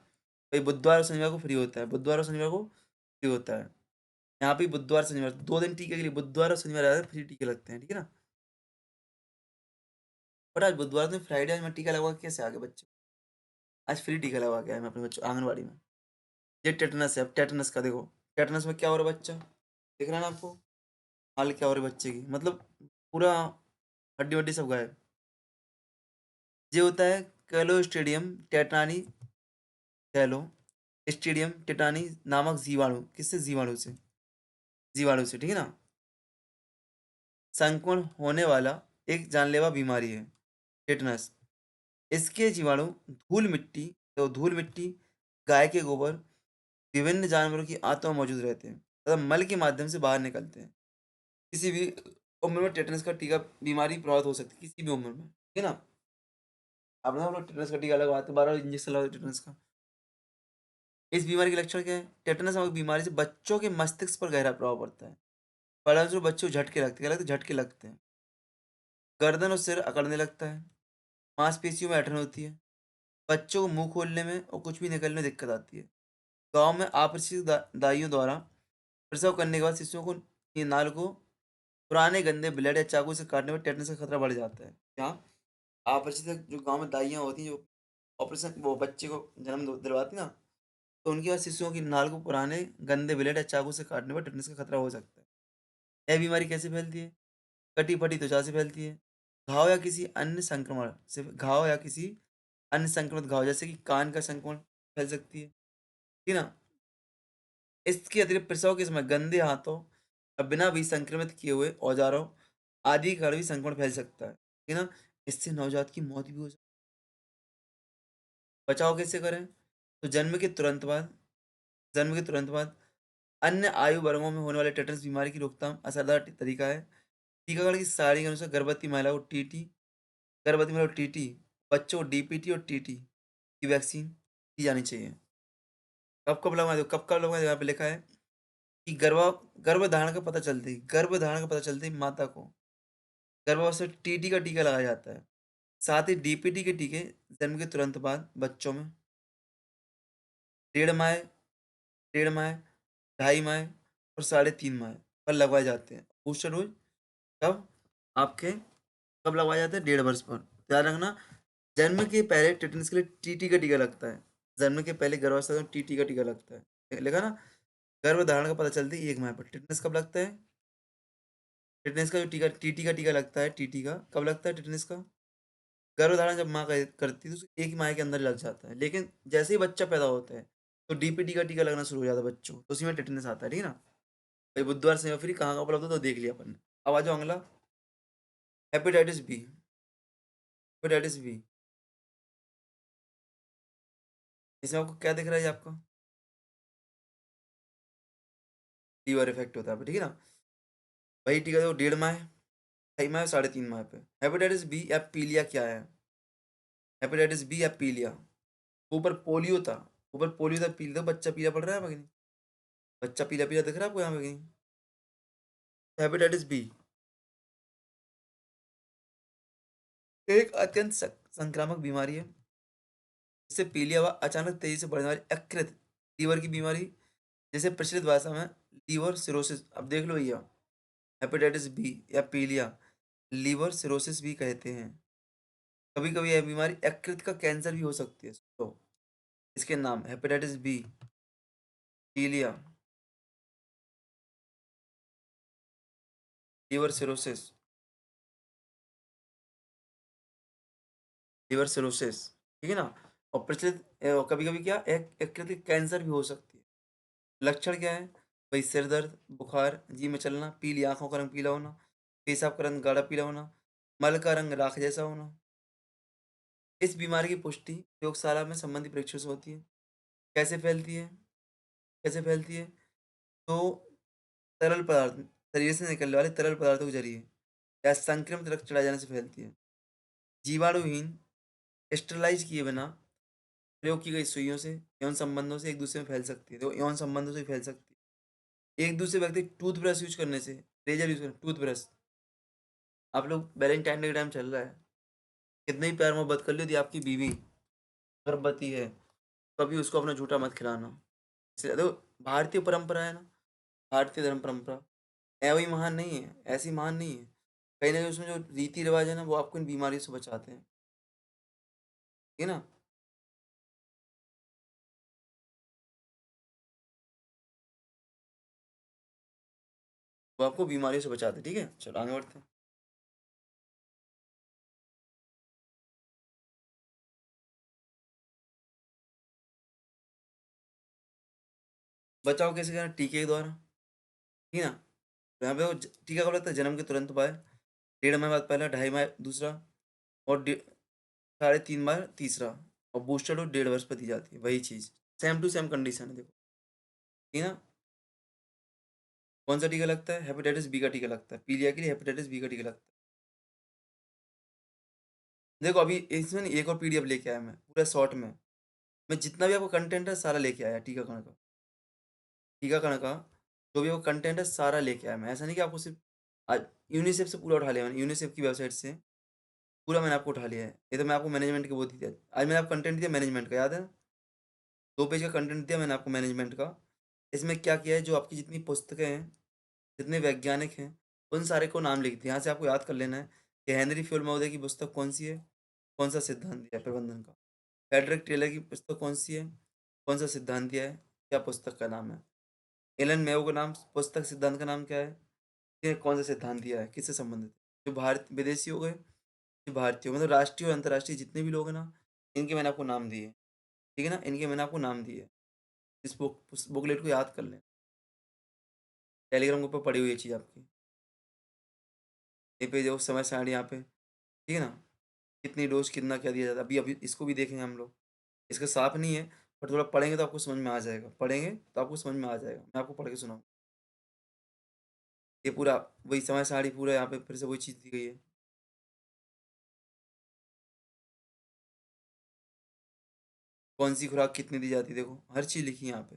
भाई बुधवार और शनिवार को फ्री होता है, बुधवार और शनिवार को फ्री होता है। यहाँ पे बुधवार शनिवार 2 दिन टीके के लिए, बुधवार और शनिवार ज़्यादा फ्री टीके लगते हैं, ठीक है ना? बट आज बुधवार से फ्राइडे, आज मैं टीका लगवा के कैसे आ गए बच्चे? आज फ्री टीका लगवा के आया मैं अपने बच्चों आंगनबाड़ी में। ये टेटनस है। अब टेटनस का देखो, टेटनस में क्या हो रहा है बच्चा, दिख रहा है ना आपको? हाल क्या हो रहा है बच्चे की, मतलब पूरा हड्डी वड्डी सब गायब। ये होता है कैलोस्ट्रिडियम टेटानी, कैलो स्टेडियम टेटानी नामक जीवाणु, किससे? जीवाणु से, जीवाणु से, ठीक है ना? संक्रमण होने वाला एक जानलेवा बीमारी है टेटनस। इसके जीवाणु धूल मिट्टी, तो धूल मिट्टी, गाय के गोबर, विभिन्न जानवरों की आंतों में मौजूद रहते हैं तथा मल के माध्यम से बाहर निकलते हैं। किसी भी उम्र में टेटनस का टीका बीमारी प्रभावित हो सकती है, किसी भी उम्र में, ठीक है ना? अब ना हम लोग टेटनस का टीका लगवाते हैं, 12 इंजेक्शन लगवाते टेटनस का। इस बीमारी के लक्षण क्या है? टेटनस नामक बीमारी से बच्चों के मस्तिष्क पर गहरा प्रभाव पड़ता है। परिणामस्वरूप बच्चों को झटके लगते हैं, क्या लगते हैं? झटके लगते हैं। गर्दन और सिर अकड़ने लगता है, मांसपेशियों में ऐंठन होती है, बच्चों को मुंह खोलने में और कुछ भी निकलने में दिक्कत आती है। गांव में अपरिचित दाइयों द्वारा प्रसव करने के बाद शिशुओं को ये नाल को पुराने गंदे ब्लेड या चाकू से काटने पर टेटनस का खतरा बढ़ जाता है। यहाँ अपरिचित जो गांव में दाइयाँ होती हैं, जो ऑपरेशन वो बच्चे को जन्म दिलवाती ना, तो उनके बाद शिशुओं की नाल को पुराने गंदे ब्लेड या चाकू से काटने पर टेटनस का खतरा हो सकता है। यह बीमारी कैसे फैलती है? कटी फटी त्वचा से फैलती है, घाव या किसी अन्य संक्रमण से, घाव या किसी अन्य संक्रमित घाव जैसे कि कान का संक्रमण फैल सकती है, ठीक है ना? इसके अतिरिक्त प्रसव के समय गंदे हाथों और बिना भी संक्रमित किए हुए औजारों आदि का भी संक्रमण फैल सकता है, ठीक है ना? इससे नवजात की मौत भी हो सकती है। बचाव कैसे करें? तो जन्म के तुरंत बाद अन्य आयु वर्गों में होने वाले टेटनस बीमारी की रोकथाम असरदार तरीका है टीकाकरण की सारणी के अनुसार गर्भवती महिला को टीटी, गर्भवती महिला को टीटी, बच्चों को डीपीटी और टीटी की वैक्सीन दी जानी चाहिए। कब कब लगवाएं? कब कब लगवाएं? यहाँ पे लिखा है कि गर्भधारण का पता चलते ही माता को गर्भावस्था में टीटी का टीका लगाया जाता है। साथ ही डीपीटी के टीके जन्म के तुरंत बाद बच्चों में 1.5 माह, 1.5 माह, 2.5 माह और 3.5 माह पर लगवाए जाते हैं। बूस्टर डोज कब आपके कब लगवाया जाता है? 1.5 वर्ष पर। ध्यान रखना, जन्म के पहले टेटनस के लिए टीटी का टीका लगता है। जन्म के पहले गर्भावस्था में टीटी का टीका लगता है। लिखा ना? गर्भधारण का पता चलते ही 1 माह पर। टिटनेस कब लगता है? टिटनेस का जो टीका टीटी का टीका लगता है, टीटी का, कब लगता है टिटनेस का? गर्भधारण जब माँ करती है तो उसे 1 माह के अंदर लग जाता है। लेकिन जैसे ही बच्चा पैदा होता है, तो डीपीटी का टीका लगना शुरू हो जाता है बच्चों को, तो उसी में टिटनेस आता है, ठीक है ना? भाई बुधवार से फ्री कहाँ-कहाँ उपलब्ध है तो देख लिया अपन ने। अब आ जाओ अगला, हेपेटाइटिस बी। हेपेटाइटिस बी, इसमें आपको क्या दिख रहा है ये आपका? लीवर इफेक्ट होता है, ठीक है ना? वही टीका देखो 1.5 माह, 2.5 माह, 3.5 माह पे। हेपेटाइटिस बी या पीलिया क्या है? हेपेटाइटिस बी या पीलिया, ऊपर पोलियो था, ऊपर पोलियो था, पीलिया था, बच्चा पीला पड़ रहा है यहाँ पे कहीं? बच्चा पीला-पीला दिख रहा है आपको यहाँ पे कहीं? हेपेटाइटिस बी एक अत्यंत संक्रामक बीमारी है। इससे पीलिया व अचानक तेजी से बढ़ने वाली यकृत लीवर की बीमारी, जिसे प्रचलित भाषा में लीवर सिरोसिस, अब देख लो भैया, हेपेटाइटिस बी या पीलिया लीवर सिरोसिस भी कहते हैं। कभी कभी यह बीमारी यकृत का कैंसर भी हो सकती है। तो इसके नाम हेपेटाइटिस बी, पीलिया, लीवर सिरोसिस, लीवर सिरोसिस, ठीक है ना? और प्रचलित कभी कभी क्या यकृत की कैंसर भी हो सकती है। लक्षण क्या है? भाई सिर दर्द, बुखार, जी में चलना, पीली आंखों का रंग पीला होना, पेशाब का रंग गाढ़ा पीला होना, मल का रंग राख जैसा होना। इस बीमारी की पुष्टि प्रयोगशाला में संबंधी परीक्षण से होती है। कैसे फैलती है? कैसे फैलती है? तो तरल पदार्थ, शरीर से निकलने वाले तरल पदार्थों के जरिए या संक्रमित रक्त चढ़ाए जाने से फैलती है। जीवाणुहीन, स्टरलाइज किए बिना प्रयोग की गई सुइयों से, यौन संबंधों से एक दूसरे में फैल सकती है। तो यौन संबंधों से भी फैल सकती है। एक दूसरे व्यक्ति टूथब्रश यूज करने से, रेजर यूज करने, टूथब्रश, आप लोग वैलेंटाइन डे का टाइम चल रहा है, कितने ही प्यार मोहब्बत कर ली यदि आपकी बीवी गर्भवती है, कभी उसको अपना झूठा मत खिलाना। इसलिए देखो, भारतीय परंपरा है ना, भारतीय धर्म परंपरा ऐवी महान नहीं है, ऐसी महान नहीं है। कहीं ना कहीं उसमें जो रीति रिवाज है ना, वो आपको इन बीमारियों से बचाते हैं, ठीक है ना? वो आपको बीमारियों से बचाते हैं, ठीक है? चलो आगे बढ़ते हैं। बचाव कैसे करना? टीके के द्वारा, ठीक है ना? तो यहाँ पे वो टीका कब लगता है? जन्म के तुरंत बाद, 1.5 माह बाद पहला, 2.5 माह दूसरा, और 3.5 माह तीसरा, और बूस्टर डोज 1.5 वर्ष पर दी जाती है। वही चीज़, सेम टू सेम कंडीशन है, देखो, ठीक है ना? कौन सा टीका लगता है? हेपेटाइटिस बी का टीका लगता है, पीलिया के लिए हेपेटाइटिस बी का टीका लगता है। देखो अभी इसमें नहीं, एक और पीडीएफ लेके आया मैं पूरा शॉर्ट में। मैं जितना भी आपको कंटेंट है सारा लेके आया टीकाकरण का। टीकाकरण का जो भी आपको कंटेंट है सारा लेके आया मैं। ऐसा नहीं कि आपको सिर्फ आज यूनिसेफ से पूरा उठा लिया मैंने, यूनिसेफ की वेबसाइट से पूरा मैंने आपको उठा लिया है। ये तो मैं आपको मैनेजमेंट के वो दी थी। आज मैंने आपको कंटेंट दिया मैनेजमेंट का, याद है? 2 पेज का कंटेंट दिया मैंने आपको मैनेजमेंट का। इसमें क्या किया है, जो आपकी जितनी पुस्तकें हैं, जितने वैज्ञानिक हैं, उन सारे को नाम लिख दिया। यहाँ से आपको याद कर लेना है कि हेनरी फ्योल महोदय की पुस्तक कौन सी है, कौन सा सिद्धांत दिया है प्रबंधन का। फ्रेडरिक टेलर की पुस्तक कौन सी है, कौन सा सिद्धांत दिया है, क्या पुस्तक का नाम है। एलन मेयो का नाम, पुस्तक सिद्धांत का नाम क्या है, ये कौन सा सिद्धांत दिया है, किससे संबंधित है। जो भारत विदेशी हो गए, जो भारतीय मतलब राष्ट्रीय और अंतर्राष्ट्रीय जितने भी लोग हैं ना, इनके मैंने आपको नाम दिए, ठीक है ना? इनके मैंने आपको नाम दिए। इस बुकलेट को याद कर लें, टेलीग्राम ग्रुप पर पड़ी हुई है चीज़ आपकी। ये पे जो समय सारणी यहाँ पे, ठीक है ना? कितनी डोज कितना क्या दिया जाता है, अभी अभी इसको भी देखेंगे हम लोग। इसका साफ नहीं है, पर थोड़ा पढ़ेंगे तो आपको समझ में आ जाएगा, पढ़ेंगे तो आपको समझ में आ जाएगा। मैं आपको पढ़ के सुनाऊँ, ये पूरा वही समय सारणी, पूरा यहाँ पे फिर से वही चीज़ दी गई है। कौन सी खुराक कितनी दी जाती है, देखो हर चीज़ लिखी है यहाँ पे।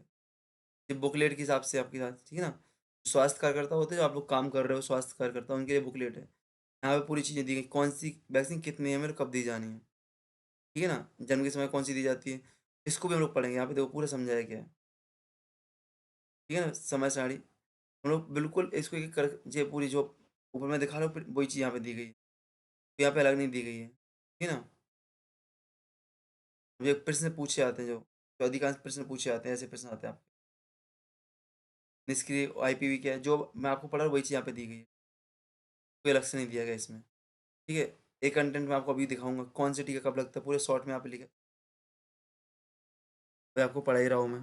ये बुकलेट के हिसाब से आपके साथ, ठीक है ना? स्वास्थ्य कार्यकर्ता होते हैं, जो आप लोग काम कर रहे हो, स्वास्थ्य कार्यकर्ता, उनके लिए बुकलेट है। यहाँ पे पूरी चीज़ें दी गई, कौन सी वैक्सीन कितनी एमएल कब दी जानी है, ठीक है ना? जन्म के समय कौन सी दी जाती है, इसको भी हम लोग पढ़ेंगे। यहाँ पे देखो पूरा समझाया गया है, ठीक है ना? समय सारणी हम लोग बिल्कुल इसको एक-एक कर, ये पूरी जो ऊपर मैं दिखा रहा हूँ, वही चीज़ यहाँ पे दी गई है। यहाँ पे अलग नहीं दी गई है, ठीक है ना? ये प्रश्न पूछे जाते हैं जो। तो अधिकांश प्रश्न पूछे जाते हैं, ऐसे प्रश्न आते हैं आपके। निष्क्रिय आईपीवी क्या है? जो मैं आपको पढ़ा रहा हूँ वही चीज़ यहाँ पे दी गई है। कोई अलग से नहीं दिया गया इसमें। ठीक है? एक कंटेंट मैं आपको अभी दिखाऊँगा, कौन सी टीका कब लगता है, पूरे शॉर्ट में यहाँ पे लिखा है। मैं आपको पढ़ा ही रहा हूँ मैं।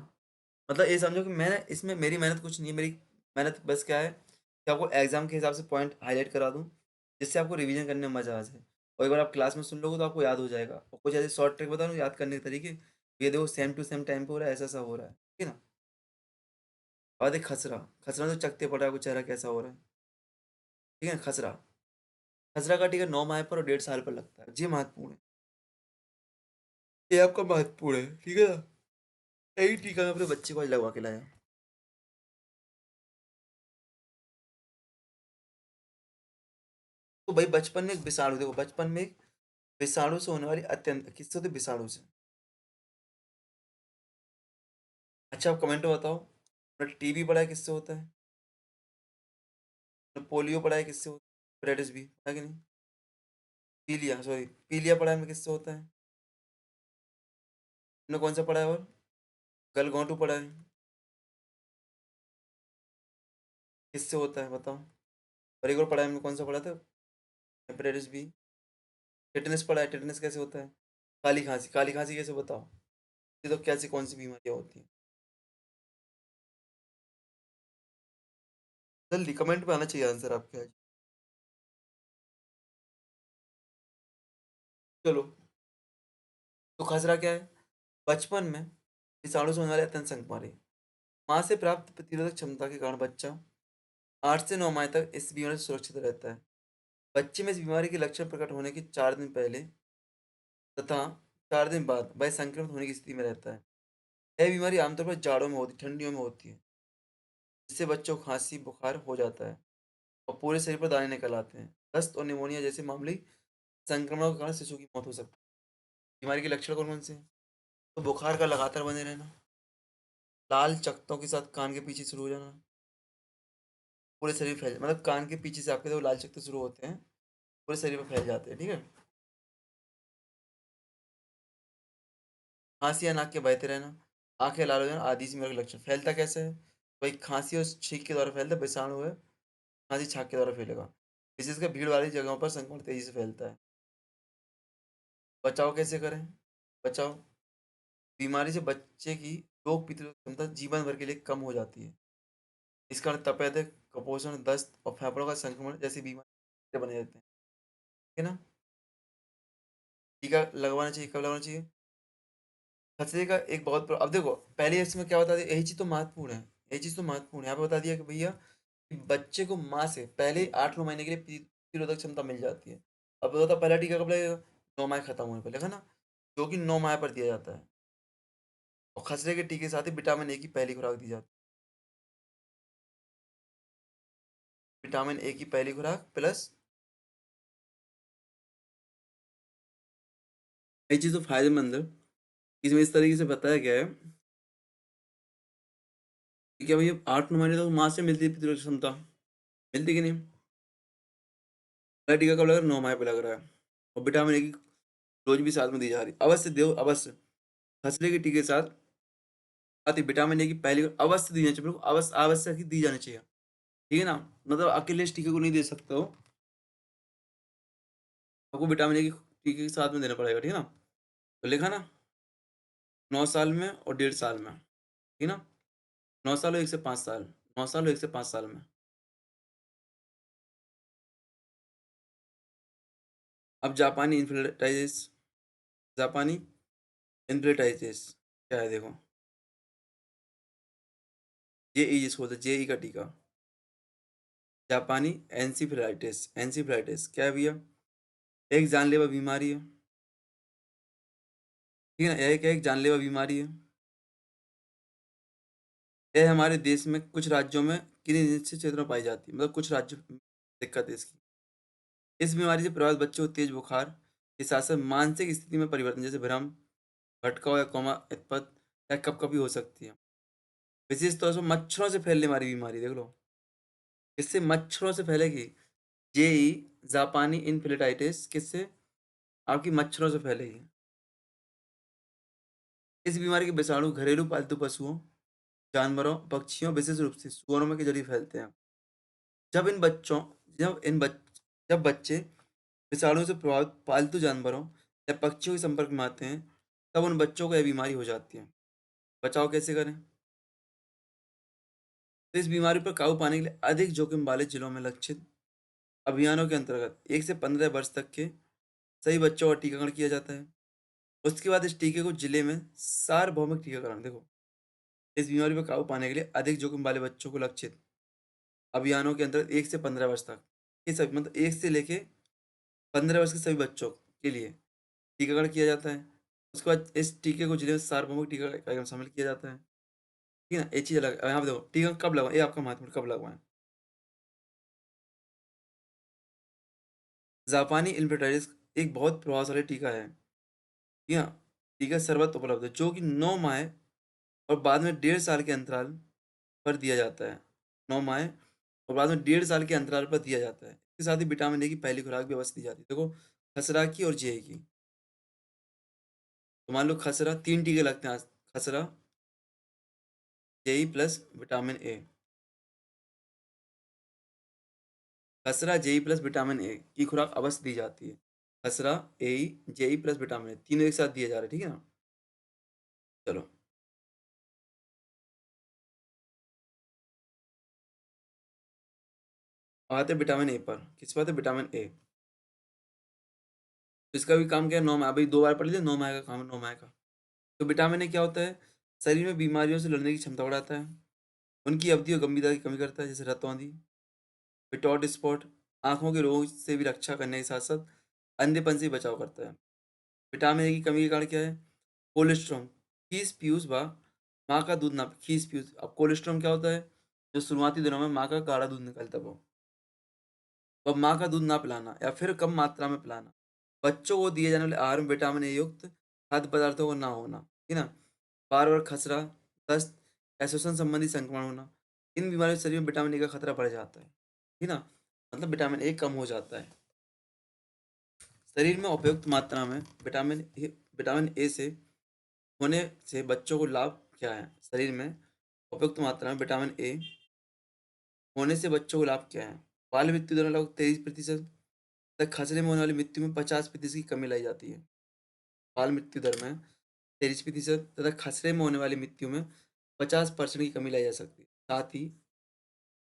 मतलब ये समझो कि मैंने इसमें मेरी मेहनत कुछ नहीं है, मेरी मेहनत बस क्या है कि आपको एग्ज़ाम के हिसाब से पॉइंट हाइलाइट करा दूँ, जिससे आपको रिवीजन करने में मज़ा आ जाए। और एक बार आप क्लास में सुन लोगे तो आपको याद हो जाएगा। और कुछ ऐसे शॉर्ट ट्रिक बता दूँ याद करने के तरीके, ये देखो सेम टू सेम टाइम पे हो रहा है, ऐसा-ऐसा हो रहा है। ठीक है ना? और एक खसरा, खसरा तो चकते पड़ रहा है आपको चेहरा कैसा हो रहा है। ठीक है? खसरा, खसरा का टीका 9 माह पर और 1.5 साल पर लगता है। ये महत्वपूर्ण है। ये आपका महत्वपूर्ण है। ठीक है ना? यही टीका मैं अपने बच्चे को आज लगवा के लाया। तो भाई बचपन में एक विषाणु देखो, बचपन में एक विषाणु से होने वाली अत्यंत किससे होती है? विषाणु से। अच्छा आप कमेंट में बताओ, आपने टीबी पढ़ा है किससे होता है? आपने पोलियो पढ़ा है किससे होता है? हेपेटाइटिस बी पढ़ा है कि नहीं? पीलिया सॉरी पीलिया पढ़ा है में किससे होता है? आपने कौन सा पढ़ा है और? गलघोंटू पढ़ा है, किससे होता है बताओ? और एक और पढ़ा है हमने कौन सा पढ़ा था? Hepatitis B. टिटनेस पढ़ा है, टिटनेस कैसे होता है? काली खांसी कैसे बताओ? ये तो कैसी कौन सी बीमारियां होती हैं? जल्दी कमेंट में आना चाहिए आंसर आपके आज। चलो, तो खसरा क्या है? बचपन में विषाणु से होने वाले अत्यंत संक्रमण। माँ से प्राप्त प्रतिरोधक क्षमता के कारण बच्चा 8 से 9 माह तक इस बीमारी से सुरक्षित रहता है। बच्चे में इस बीमारी के लक्षण प्रकट होने के 4 दिन पहले तथा 4 दिन बाद वह संक्रमित होने की स्थिति में रहता है। यह बीमारी आमतौर पर जाड़ों में होती ठंडियों में होती है, जिससे बच्चों को खांसी, बुखार हो जाता है और पूरे शरीर पर दाने निकल आते हैं। दस्त और निमोनिया जैसे मामूली संक्रमणों के कारण शिशु की मौत हो सकती है। बीमारी के लक्षण कौन-कौन से हैं? तो बुखार का लगातार बने रहना, लाल चकत्तों के साथ कान के पीछे शुरू हो जाना, पूरे शरीर फैल मतलब कान के पीछे से आपके जो लाल चकत्ते शुरू होते हैं, पूरे शरीर में फैल जाते हैं, ठीक है? खाँसी या नाक के बहते रहना, आँखें लाल हो जाना आदि इसी बीमारी के लक्षण। फैलता कैसे है? भाई खाँसी और छींक के द्वारा फैलता है, विषाणु है, खाँसी छाँक के द्वारा फैलेगा। विशेषकर भीड़ वाली जगहों पर संक्रमण तेज़ी से फैलता है। बचाव कैसे करें? बचाव, बीमारी से बच्चे की रोग प्रतिरोधक क्षमता जीवन भर के लिए कम हो जाती है। इस कारण तपेदिक, कुपोषण, दस्त और फेफड़ों का संक्रमण जैसी बीमारी बने रहते हैं। ठीक है ना? टीका लगवाना चाहिए, कब लगवाना चाहिए? खतरे का एक बहुत अब देखो पहले इसमें क्या बता दिया, यही चीज़ तो महत्वपूर्ण है, यही चीज़ तो महत्वपूर्ण है। यहाँ पे बता दिया कि भैया कि बच्चे को माँ से पहले 8-9 महीने के लिए प्रतिरोधक क्षमता मिल जाती है। अब बता पहला टीका कब लगेगा? 9 माह खत्म होने पर लगेगा ना, जो कि 9 माह पर दिया जाता है। और खसरे के टीके के साथ ही विटामिन ए की पहली खुराक दी जाती है। विटामिन ए की पहली खुराक प्लस ये चीज़ तो फायदेमंद है। इसमें इस तरीके से बताया गया है कि क्या भैया 8-9 महीने तक माँ से मिलती है प्रतिरोधक क्षमता, मिलती कि नहीं? पहला टीका कब लग रहा है? 9 माह पे लग रहा है। और विटामिन ए की डोज भी साथ में दी जा रही है। अवश्य दो, अवश्य। खसरे के टीके के साथ साथ ही विटामिन ए की पहली अवश्य दी जानी चाहिए, बिल्कुल आवश्यक ही दी जानी चाहिए। ठीक है ना? मतलब अकेले इस टीके को नहीं दे सकते हो, आपको विटामिन ए की टीके के साथ में देना पड़ेगा, ठीक है ना? तो लिखा ना? 9 साल में और 1.5 साल में, ठीक है ना? 9 साल और 1 से 5 साल, 9 साल और 1 से 5 साल में। अब जापानी इन्फ्लुएंजाइटिस क्या है देखो, जेई जिसको बोलते हैं जेई का टीका, जापानी एन्सेफेलाइटिस क्या है भैया? एक जानलेवा बीमारी है, ठीक है ना? यह क्या है? एक जानलेवा बीमारी है। यह हमारे देश में कुछ राज्यों में किन्हीं निश्चित क्षेत्रों में पाई जाती है, मतलब कुछ राज्यों में दिक्कत है इसकी। इस बीमारी से प्रभावित बच्चों को तेज बुखार के साथ साथ मानसिक स्थिति में परिवर्तन जैसे भ्रम, भटकाव या कोमा उत्पन्न या कभी हो सकती है। विशेष तौर से मच्छरों से फैलने वाली बीमारी देख लो, इससे मच्छरों से फैलेगी। जेई जापानी इन्फ्लुएंजाइटिस किससे? आपकी मच्छरों से फैलेगी। इस बीमारी के विषाणु घरेलू पालतू पशुओं, जानवरों, पक्षियों, विशेष रूप से सूअरों में के जरिए फैलते हैं। जब इन बच्चों जब इन बच जब बच्चे विषाणु से प्रभावित पालतू जानवरों या पक्षियों के संपर्क में आते हैं, तब उन बच्चों को यह बीमारी हो जाती है। बचाव कैसे करें? तो इस बीमारी पर काबू पाने के लिए अधिक जोखिम वाले जिलों में लक्षित अभियानों के अंतर्गत 1 से 15 वर्ष तक के सभी बच्चों का टीकाकरण किया जाता है। उसके बाद इस टीके को जिले में सार्वभौमिक टीकाकरण देखो, इस बीमारी पर काबू पाने के लिए अधिक जोखिम वाले बच्चों को लक्षित अभियानों के अंतर्गत 1 से 15 वर्ष तक, ये सभी मतलब 1 से लेके 15 वर्ष के सभी बच्चों के लिए टीकाकरण किया जाता है। उसके बाद इस टीके को जिले में सार्वभौमिक टीका कार्यक्रम में शामिल किया जाता है। ठीक है ना? एक चीज़ अलग है। यहाँ पे देखो टीका कब लगवाएँ, ये आपका महत्वपूर्ण कब लगवाएँ? जापानी इन्फ्लुएंजा एक बहुत प्रभावशाली टीका है। जी हाँ, टीका सर्वत्र उपलब्ध है जो कि 9 माह और बाद में 1.5 साल के अंतराल पर दिया जाता है। 9 माह और बाद में 1.5 साल के अंतराल पर दिया जाता है। इसके साथ ही विटामिन ए की पहली खुराक भी अवश्य दी जाती है। देखो खसरा की और जेई की। तो मान लो खसरा 3 टीके लगते हैं आज, खसरा, जेई प्लस विटामिन ए। खसरा, जेई प्लस विटामिन ए की खुराक अवश्य दी जाती है। खसरा, एई, जेई प्लस विटामिन ए तीनों एक साथ दिए जा रहे हैं, ठीक है ना? चलो, आते हैं विटामिन ए पर। किस बात है? Vitamin A. तो इसका भी काम क्या है? 9 माह, अभी 2 बार पढ़ लिया, 9 माह का काम है, 9 माह का। तो विटामिन ए क्या होता है? शरीर में बीमारियों से लड़ने की क्षमता बढ़ाता है। उनकी अवधि और गंभीरता की कमी करता है, जैसे रतौंधी, पिटोट स्पॉट, आँखों के रोगों से भी रक्षा करने के साथ-साथ अंधेपन से भी बचाव करता है। विटामिन ए की कमी के कारण क्या है? कोलेस्ट्रॉल, खीस पियूस व माँ का दूध ना खीस पियूस। अब कोलेस्ट्रॉल क्या होता है? जो शुरुआती दिनों में माँ का गाढ़ा दूध निकलता है वो। तो अब माँ का दूध ना पिलाना या फिर कम मात्रा में पिलाना। बच्चों को दिए जाने वाले आहार में विटामिन ए युक्त खाद्य पदार्थों का ना होना, ठीक है ना? बार-बार खसरा, दस्त या श्वसन संबंधी संक्रमण होना। इन बीमारियों से शरीर में विटामिन ए का खतरा बढ़ जाता है। ठीक है ना? मतलब विटामिन ए कम हो जाता है। शरीर में उपयुक्त मात्रा में विटामिन ए से होने से बच्चों को लाभ क्या है? शरीर में उपयुक्त मात्रा में विटामिन ए होने से बच्चों को लाभ क्या है? बाल मृत्यु दर लगभग 23% तक, खसरे में होने वाली मृत्यु में 50% की कमी लाई जाती है। बाल मृत्यु दर में 23% तथा खसरे में होने वाली मृत्यु में 50% की कमी लाई जा सकती है। साथ ही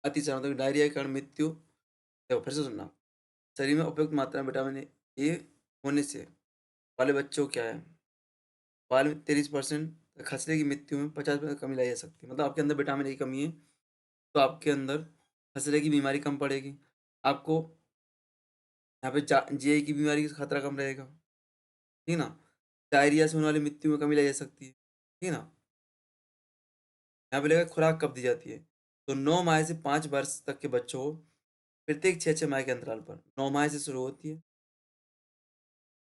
अतिसार मतलब डायरिया के कारण मृत्यु, देखो फिर से सुनना, शरीर में उपयुक्त मात्रा में विटामिन ए होने से वाले बच्चों को क्या है? बाल में 23%, खसरे की मृत्यु में 50% कमी लाई जा सकती है। मतलब आपके अंदर विटामिन ए की कमी है, तो आपके अंदर खसरे की बीमारी कम पड़ेगी। आपको यहाँ पे जीआई की बीमारी का खतरा कम रहेगा। ठीक है ना? डायरिया से होने वाली मृत्यु में कमी लाई जा सकती है। ठीक है ना? यहाँ पे लिखा है खुराक कब दी जाती है? तो 9 माह से 5 वर्ष तक के बच्चों को प्रत्येक 6-6 माह के अंतराल पर 9 माह से शुरू होती है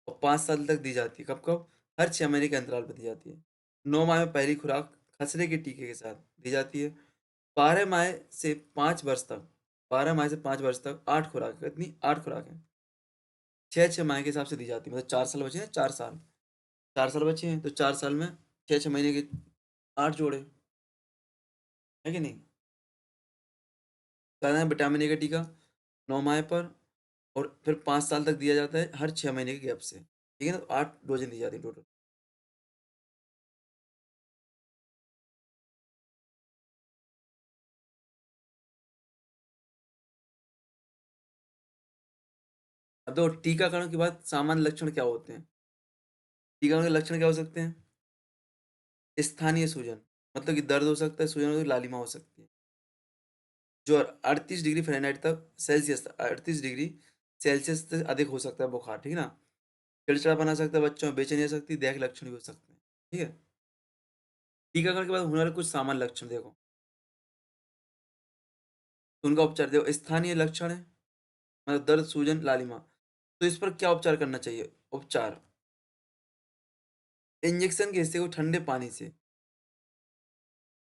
और 5 साल तक दी जाती है। कब-कब? हर 6 महीने के अंतराल पर दी जाती है। 9 माह में पहली खुराक खसरे के टीके के साथ दी जाती है। 12 माह से 5 वर्ष तक 12 माह से 5 वर्ष तक 8 खुराक, कितनी? 8 खुराकें 6-6 माह के हिसाब से दी जाती है। मतलब 4 साल बचे हैं, 4 साल। 4 साल बचे हैं, तो 4 साल में 6-6 महीने के 8 जोड़े, है कि नहीं? पहला है विटामिन ए का टीका 9 माह पर और फिर 5 साल तक दिया जाता है हर 6 महीने के गैप से। ठीक है ना? तो 8 डोज़ें दी जाती हैं टोटल। अब देखो टीकाकरण के बाद सामान्य लक्षण क्या होते हैं? टीकाकरण के लक्षण क्या हो सकते हैं? स्थानीय सूजन, मतलब कि दर्द हो सकता है, सूजन हो सकती है, लालिमा हो सकती है। जो 38 डिग्री फ़ारेनहाइट तक सेल्सियस 38 डिग्री सेल्सियस से अधिक हो सकता है बुखार, ठीक है ना? चिड़चिड़ापन आ सकता है, बच्चों में बेचैनी आ सकती है, देह के लक्षण भी हो सकते हैं, ठीक है? टीकाकरण के बाद होने वाले कुछ सामान्य लक्षण देखो, तो उनका उपचार देखो, स्थानीय लक्षण है, मतलब दर्द, सूजन, लालिमा, तो इस पर क्या उपचार करना चाहिए? उपचार, इंजेक्शन के हिस्से को ठंडे पानी से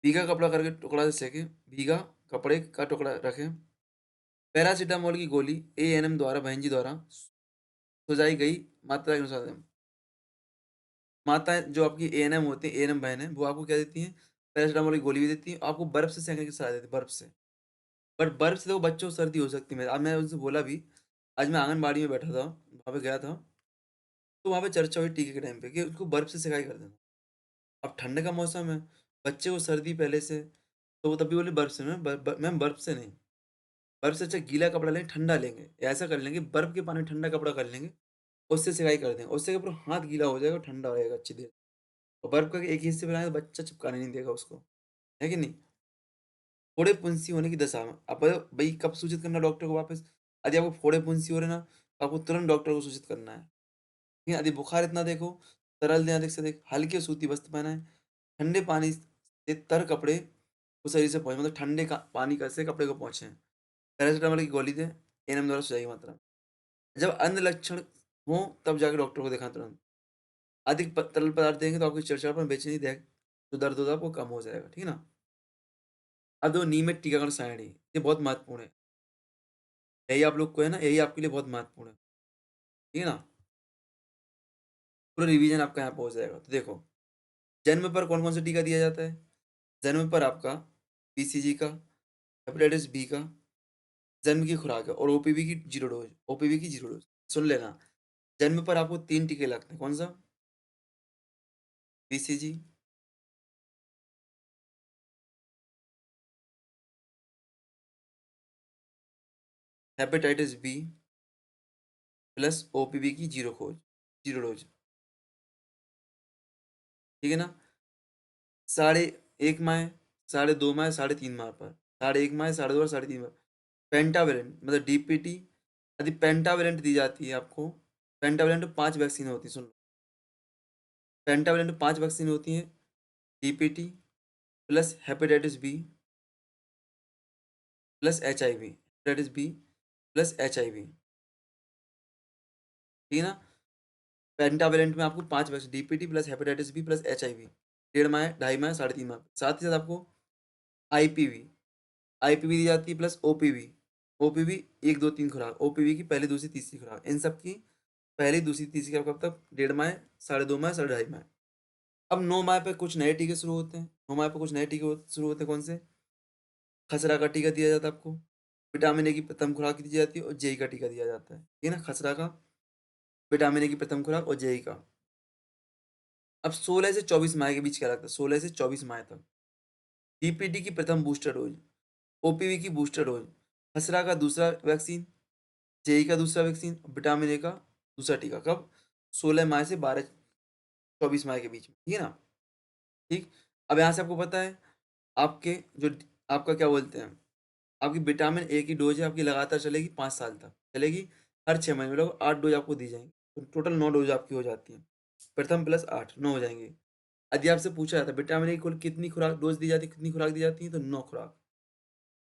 भीगा कपड़ा करके टुकड़ा से सेकें, भीगा कपड़े का टुकड़ा रखें। पैरासिटामोल की गोली एएनएम द्वारा बहन जी द्वारा सुझाई गई मात्रा के अनुसार दें। माताएँ जो आपकी एएनएम होती हैं, एएनएम बहनें, वो आपको क्या देती हैं, पैरासिटामोल की गोली भी देती हैं, आपको बर्फ से सेंकने की सलाह देती हैं, बर्फ से। बट बर्फ से तो बच्चों को सर्दी हो सकती है। अब मैं उनसे बोला भी, आज मैं आंगनबाड़ी में बैठा था, वहाँ पे गया था, तो वहाँ पे चर्चा हुई टीके के टाइम पे कि उसको बर्फ से सेकाई कर देना। अब ठंड का मौसम है, बच्चे को सर्दी पहले से, तो वो तब भी बोले बर्फ से। मैम बर्फ से नहीं, बर्फ से अच्छा गीला कपड़ा लेंगे, ठंडा लेंगे। ऐसा कर लेंगे, बर्फ के पानी में ठंडा कपड़ा कर लेंगे, उससे सेकाई कर देंगे। उससे क्या पूरा हाथ गीला हो जाएगा और ठंडा हो जाएगा अच्छी देर। और बर्फ का एक हिस्से बनाएगा तो बच्चा चिपकाने नहीं देगा उसको, है कि नहीं? फोड़े फुंसी होने की दशा में अब भाई कब सूचित करना डॉक्टर को वापस? यदि आपको फोड़े फुंसी हो रहे ना, तो आपको तुरंत डॉक्टर को सूचित करना है। ठीक है? यदि बुखार इतना देखो, तरल दें अधिक से अधिक, हल्के सूती वस्त्र पहनाएं, ठंडे पानी से तर कपड़े को शरीर से पहुंचे, मतलब ठंडे का पानी का से कपड़े को पहुंचे। पैरासिटामोल की गोली दें, एनएम द्वारा सुझाई मात्रा में। जब अन्य लक्षण हो तब जाकर डॉक्टर को दिखाएं तुरंत। अधिक तरल पदार्थ देंगे तो आपकी चिड़चिड़ापन, बेचैनी, देह जो दर्द होता है आपको कम हो जाएगा, ठीक है ना? अब दो नियमित टीकाकरण सारणी, ये बहुत महत्वपूर्ण है। यही आप लोग को है ना, यही आपके लिए बहुत महत्वपूर्ण है, ठीक है ना? पूरा रिवीजन आपका यहाँ पे हो जाएगा। तो देखो, जन्म पर कौन कौन सा टीका दिया जाता है? जन्म पर आपका बीसीजी का, हेपेटाइटिस बी का, जन्म की खुराक है, और ओपीवी की जीरो डोज, ओपीवी की जीरो डोज। सुन लेना, जन्म पर आपको तीन टीके लगते हैं। कौन सा? BCG, hepatitis B plus OPV की जीरो डोज, ठीक है ना? साढ़े एक माह, साढ़े दो माह, साढ़े तीन माह पर, साढ़े एक माह, साढ़े दो और साढ़े तीन माह। पेंटावेलेंट मतलब डीपीटी, यदि पेंटावेलेंट दी जाती है आपको, पेंटावेलेंट पांच वैक्सीन होती है, सुन लो। पेंटावेलेंट पांच वैक्सीन होती हैं, DPT plus hepatitis B plus H I V, hepatitis B plus H I V, ठीक है ना? पेंटावेलेंट में आपको पांच vaccine, DPT plus hepatitis B plus H I V, डेढ़ माह, ढाई माह, साढ़े तीन माह। साथ ही साथ आपको आईपीवी, आईपीवी दी जाती है प्लस ओपीवी, ओपीवी एक दो तीन खुराक, ओपीवी की पहली दूसरी तीसरी खुराक, इन सब की पहली दूसरी तीसरी खुराक कब तक? डेढ़ माह, साढ़े दो माह, साढ़े ढाई माह। अब नौ माह पे कुछ नए टीके शुरू होते हैं, नौ माह पे कुछ नए टीके शुरू होते हैं। कौन से? खसरा का टीका दिया जाता है आपको, विटामिन ए की प्रथम खुराक दी जाती है, और जेई का टीका दिया जाता है, ठीक है ना? खसरा का, विटामिन ए की प्रथम खुराक और जेई का। अब 16 से 24 माह के बीच क्या लगता है? 16 से 24 माह तक डीपीटी की प्रथम बूस्टर डोज, ओपीवी की बूस्टर डोज, खसरा का दूसरा वैक्सीन, जेई का दूसरा वैक्सीन, विटामिन ए का दूसरा टीका। कब? 16 माह से 12-24 माह के बीच में, ठीक है ना? ठीक। अब यहाँ से आपको पता है, आपके जो आपका क्या बोलते हैं, आपकी विटामिन ए की डोज है आपकी लगातार चलेगी 5 साल तक चलेगी। हर 6 महीने मतलब 8 डोज आपको दी जाएंगी, तो टोटल 9 डोज आपकी हो जाती है। प्रथम प्लस आठ, 9 हो जाएंगे। यदि आपसे पूछा जाता है विटामिन ए की कुल कितनी खुराक डोज दी जाती है, कितनी खुराक दी जाती है, तो 9 खुराक,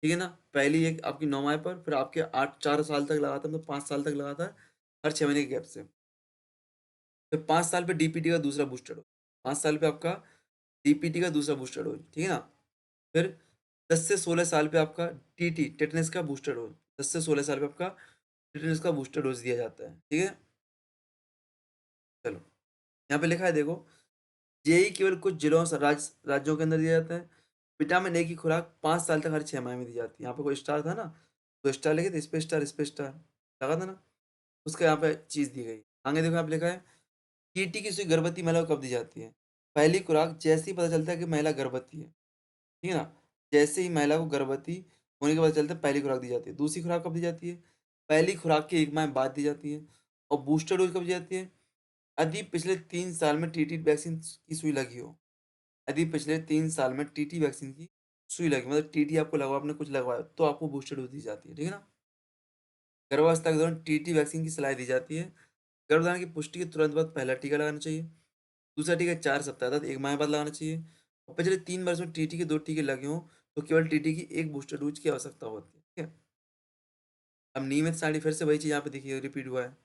ठीक है ना? पहली एक आपकी 9 माह पर, फिर आपके 4 साल तक लगातार, मतलब 5 साल तक लगातार, हर 6 महीने के गैप से। फिर 5 साल पे डीपीटी का दूसरा बूस्टर डोज, 5 साल पे आपका डीपीटी का दूसरा बूस्टर डोज, ठीक है ना? फिर 10 से 16 साल पे आपका टीटी, टेटनस का बूस्टर डोज, 10 से 16 साल पे आपका टेटनस का बूस्टर डोज दिया जाता है, ठीक है? चलो, यहाँ पे लिखा है देखो, जेई केवल कुछ जिलों से राज्यों के अंदर दिया जाता है। विटामिन ए की खुराक 5 साल तक हर 6 माह में दी जाती है। यहाँ पे कोई स्टार था ना, तो स्टार लिखे थे, इस पे स्टार लगा था ना, उसका यहाँ पे चीज़ दी गई। आगे देखो, यहाँ पे लिखा है टीटी की सुई गर्भवती महिला को कब दी जाती है? पहली खुराक जैसे ही पता चलता है कि महिला गर्भवती है, ठीक है ना? जैसे ही महिला को गर्भवती होने के पता चलता है, पहली खुराक दी जाती है। दूसरी खुराक कब दी जाती है? पहली खुराक के 1 माह बाद दी जाती है। और बूस्टर डोज कब दी जाती है? यदि पिछले 3 साल में टीटी वैक्सीन की सुई लगी हो, यदि पिछले 3 साल में टीटी वैक्सीन की सुई लगी, मतलब टीटी आपको लगा, आपने कुछ लगवाया, तो आपको बूस्टर डोज दी जाती है, ठीक है ना? गर्भावस्था के दौरान टीटी वैक्सीन की सलाह दी जाती है। गर्भधारण की पुष्टि के तुरंत बाद पहला टीका लगाना चाहिए। दूसरा टीका 4 सप्ताह अर्थात 1 माह बाद लगाना चाहिए। और पिछले 3 वर्ष में टीटी के 2 टीके लगे हों, तो केवल टीटी की एक बूस्टर डोज की आवश्यकता होती है, ठीक है? अब नियमित सारणी, फिर से वही चीज़ यहाँ पे देखिए रिपीट हुआ है,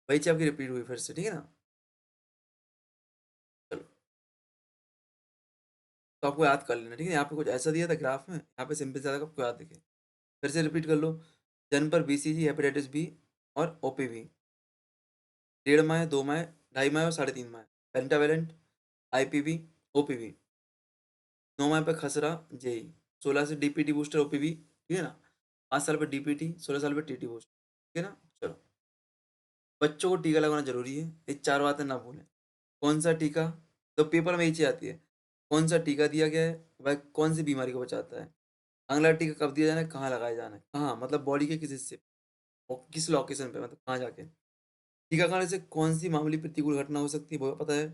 वही चीज़ आपकी रिपीट हुई फिर से, ठीक है ना? चलो, तो आपको याद कर लेना, ठीक है? यहाँ पे कुछ ऐसा दिया था ग्राफ में, यहाँ पे सिंपल सा आपको याद दिखे। फिर से रिपीट कर लो, जन्म पर बीसीजी, हेपेटाइटिस बी और ओपीवी, डेढ़ माह, 2 माह, ढाई माह और साढ़े 3 माह। Pentavalent, IPv, OPV. 9 माह पे खसरा, जेई। 16 से डीपीटी बूस्टर, ओपीवी, ठीक है ना? 5 साल पे डीपीटी, 16 साल पे टीटी बूस्टर, ठीक है ना? चलो, बच्चों को टीका लगाना ज़रूरी है, ये 4 बातें ना भूलें। कौन-सा टीका? तो पेपर में ये चीज़ आती है, कौन-सा टीका दिया गया है, वह कौन-सी बीमारी को बचाता है? अगला टीका कब दिया जाना है, कहाँ लगाया जाना है? कहाँ? मतलब बॉडी के किस हिस्से पे और किस लोकेशन पे, मतलब कहाँ जाके? टीकाकरण से कौन-सी मामूली प्रतिकूल घटना हो सकती है, वो पता है?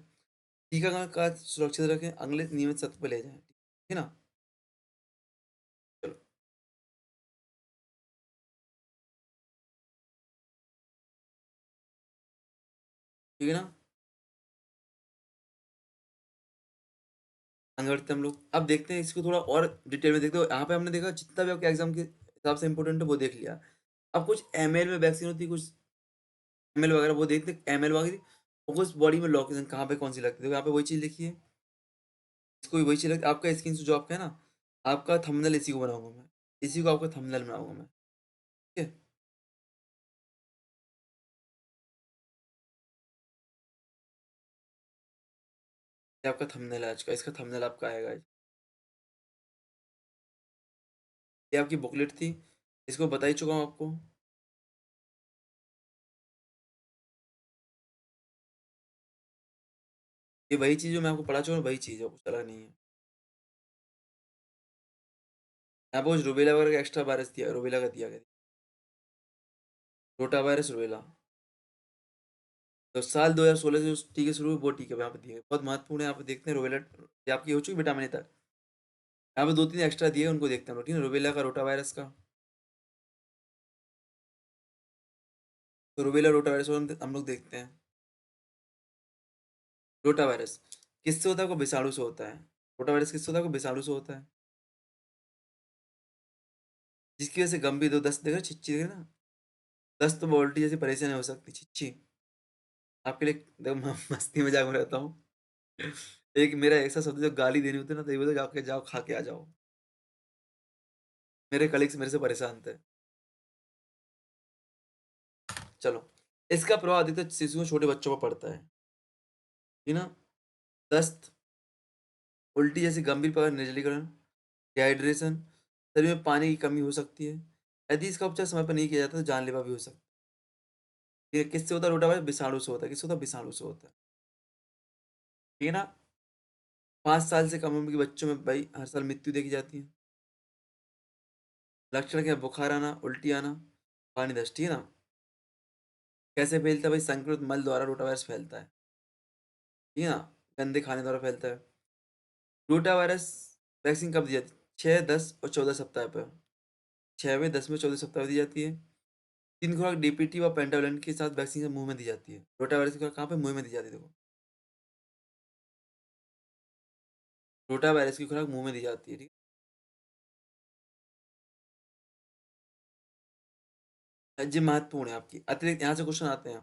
टीकाकरण का सुरक्षित रखें, अगले नियमित सत्र पे ले जाएँ, ठीक है ना? चलो, ठीक है ना? आगे बढ़ते हैं हम लोग। अब देखते हैं इसको थोड़ा और डिटेल में देखते हैं। यहाँ पे हमने देखा जितना भी आपके एग्ज़ाम के हिसाब से इम्पोर्टेंट है वो देख लिया। अब कुछ एमएल में वैक्सीन होती है, कुछ एमएल वगैरह वो देखते हैं एमएल वगैरह और कुछ बॉडी में लोकेशन कहाँ पे कौन-सी लगती है। तो यहाँ पे वही चीज़ लिखी है, इसको भी वही चीज़ लगती है। आपका स्क्रीन जो आपका है ना, आपका थंबनेल इसी को बनाऊँगा मैं। इसी को आपका थंबनेल बनाऊँगा मैं, ठीक है? ये आपका थंबनेल है आज का, इसका थंबनेल आपका आएगा आज। ये आपकी बुकलेट थी, इसको बता ही चुका हूँ आपको। ये वही चीज़ जो मैं आपको पढ़ा चुका हूँ, वही चीज़ है, कुछ अलग नहीं है। यहाँ पे कुछ रूबेला वगैरह का एक्स्ट्रा वायरस दिया रूबेला का दिया गया। Rota virus, rubella. तो साल 2016 से उस टीके शुरू हुए, वो टीके यहाँ पे दिए गए। बहुत महत्वपूर्ण है, यहाँ पे देखते हैं रूबेला ये आपकी हो चुकी विटामिन ए तक। यहाँ पे 2-3 एक्स्ट्रा दिए हैं, उनको देखते हैं हम लोग, ठीक है? रूबेला का, रोटा वायरस का। तो रूबेला, रोटा वायरस को हम लोग देखते हैं। रोटा वायरस किससे होता है? को विषाणु से होता है। रोटा वायरस किससे होता है? को विषाणु से होता है। जिसकी वजह से गंभीर दो दस्त देख रहे हो, छिच्ची देख रहे हो ना? दस्त व उल्टी जैसी परेशानी हो सकती है, छिच्ची। आपके लिए देखो मस्ती मजाक में रहता हूँ। एक मेरा ऐसा शब्द जो गाली देनी होती है ना, तो ये बोलते जाके जाओ खा के आ जाओ। मेरे कलीग्स मेरे से परेशान थे। चलो, इसका प्रभाव अधिकतर शिशुओं, छोटे बच्चों पर पड़ता है। ठीक है ना? दस्त, उल्टी जैसी गंभीर प्रकार, निर्जलीकरण, डिहाइड्रेशन, शरीर में पानी की कमी हो सकती है। यदि इसका उपचार समय पर नहीं किया जाता तो जानलेवा भी हो सकता है। ये किससे होता है? रोटावायरस विषाणु से होता है। किससे होता है? विषाणु से होता है। ठीक है ना? 5 साल से कम उम्र के बच्चों में भाई हर साल मृत्यु देखी जाती है। लक्षण क्या है? बुखार आना, उल्टी आना, पानी दस्त, ठीक है ना? कैसे फैलता है भाई? संक्रमित मल द्वारा रोटावायरस फैलता है। ठीक है ना? गंदे खाने द्वारा फैलता है। रोटावायरस वैक्सीन कब दी जाती है? 6, 10 और 14 सप्ताह पर। 6वें, 10वें, 14 सप्ताह में दी जाती है। 3 खुराक डीपीटी व पेंटावैलेंट के साथ वैक्सीन मुँह में दी जाती है। रोटावायरस की खुराक कहाँ पे? मुँह में दी जाती है देखो। रोटावायरस की खुराक मुँह में दी जाती है, ठीक है? ये महत्वपूर्ण है आपकी। अतिरिक्त यहाँ से क्वेश्चन आते हैं।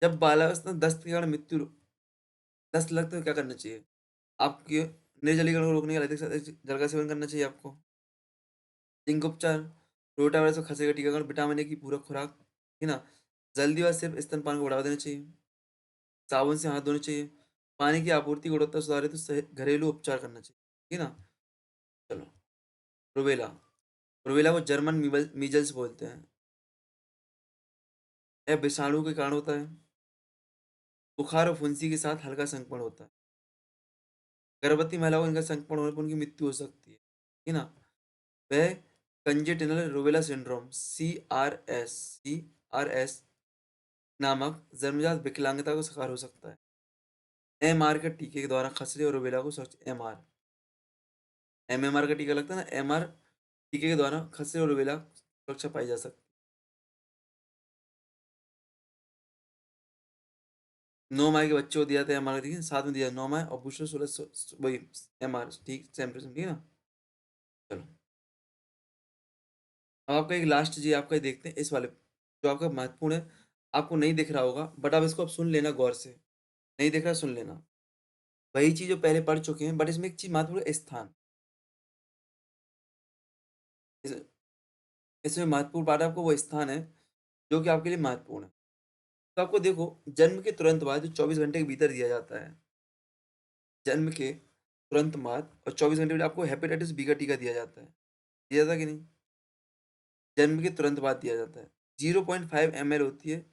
जब बालावस्था में दस्त के कारण दस्त लगता है तो क्या करना चाहिए? आपके निर्जलीकरण को रोकने के लिए अधिक से अधिक जल का सेवन करना चाहिए आपको। जिंक उपचार, रोटावायरस और खसरे का टीकाकरण, विटामिन ए की पूरक खुराक, है ना? जल्दी और सिर्फ स्तनपान को बढ़ावा देना चाहिए। साबुन से हाथ धोने चाहिए। पानी की आपूर्ति गुणवत्ता सुधारे तो घरेलू उपचार करना चाहिए। ठीक है ना? चलो, रूबेला। रूबेला को जर्मन मीजल्स बोलते हैं। यह विषाणु के कारण होता है। बुखार और फुंसी के साथ हल्का संक्रमण होता है। गर्भवती महिलाओं को इनका संक्रमण होने पर उनकी मृत्यु हो सकती है। ठीक है ना? वह कंजेटिनल रूबेला सिंड्रोम, CRS नामक जन्मजात विकलांगता का शिकार हो सकता है। एमआर के टीके के द्वारा खसरे और रूबेला को सुरक्षित एमआर एमएमआर का टीका लगता है ना, एमआर टीके के द्वारा खसरे और रूबेला सुरक्षा पाई जा सकती है। 9 माह के बच्चे को दिया था एमआर, ठीक है? साथ में दिया 9 माह और बूस्टर 16 वही एमआर, ठीक सेम टू सेम, ठीक है ना? चलो, अब आपका एक लास्ट जी आपका ये देखते हैं इस वाले जो आपका महत्वपूर्ण है। आपको नहीं दिख रहा होगा बट आप इसको अब सुन लेना गौर से। नहीं दिख रहा सुन लेना। वही चीज़ जो पहले पढ़ चुके हैं बट इसमें एक चीज़ महत्वपूर्ण है, स्थान। इस इसमें महत्वपूर्ण पार्ट आपको वो स्थान है जो कि आपके लिए महत्वपूर्ण है। तो आपको देखो जन्म के तुरंत बाद जो 24 घंटे के भीतर दिया जाता है, जन्म के तुरंत बाद और 24 घंटे में आपको हेपेटाइटिस बी का टीका दिया जाता है। दिया जाता है कि नहीं? जन्म के तुरंत बाद दिया जाता है। 0.5 ml होती है,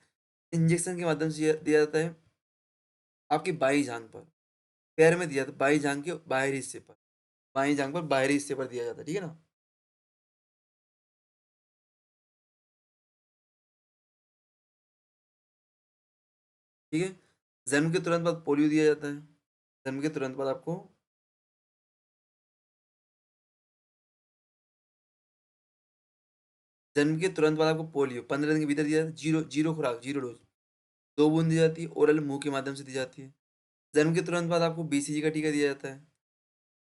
इंजेक्शन के माध्यम से दिया दिया जाता है आपकी बाईं जाँघ पर। पैर में दिया जाता है, बाईं जाँघ के बाहरी हिस्से पर। बाईं जाँघ पर बाहरी हिस्से पर दिया जाता है, ठीक है ना? ठीक है? जन्म के तुरंत बाद पोलियो दिया जाता है। जन्म के तुरंत बाद आपको जन्म के तुरंत बाद आपको पोलियो 15 दिन के भीतर दिया जाता है, 0 खुराक, 0 डोज़। 2 बूंद दी जाती है, ओरल मुँह के माध्यम से दी जाती है। जन्म के तुरंत बाद आपको बीसीजी का टीका दिया जाता है,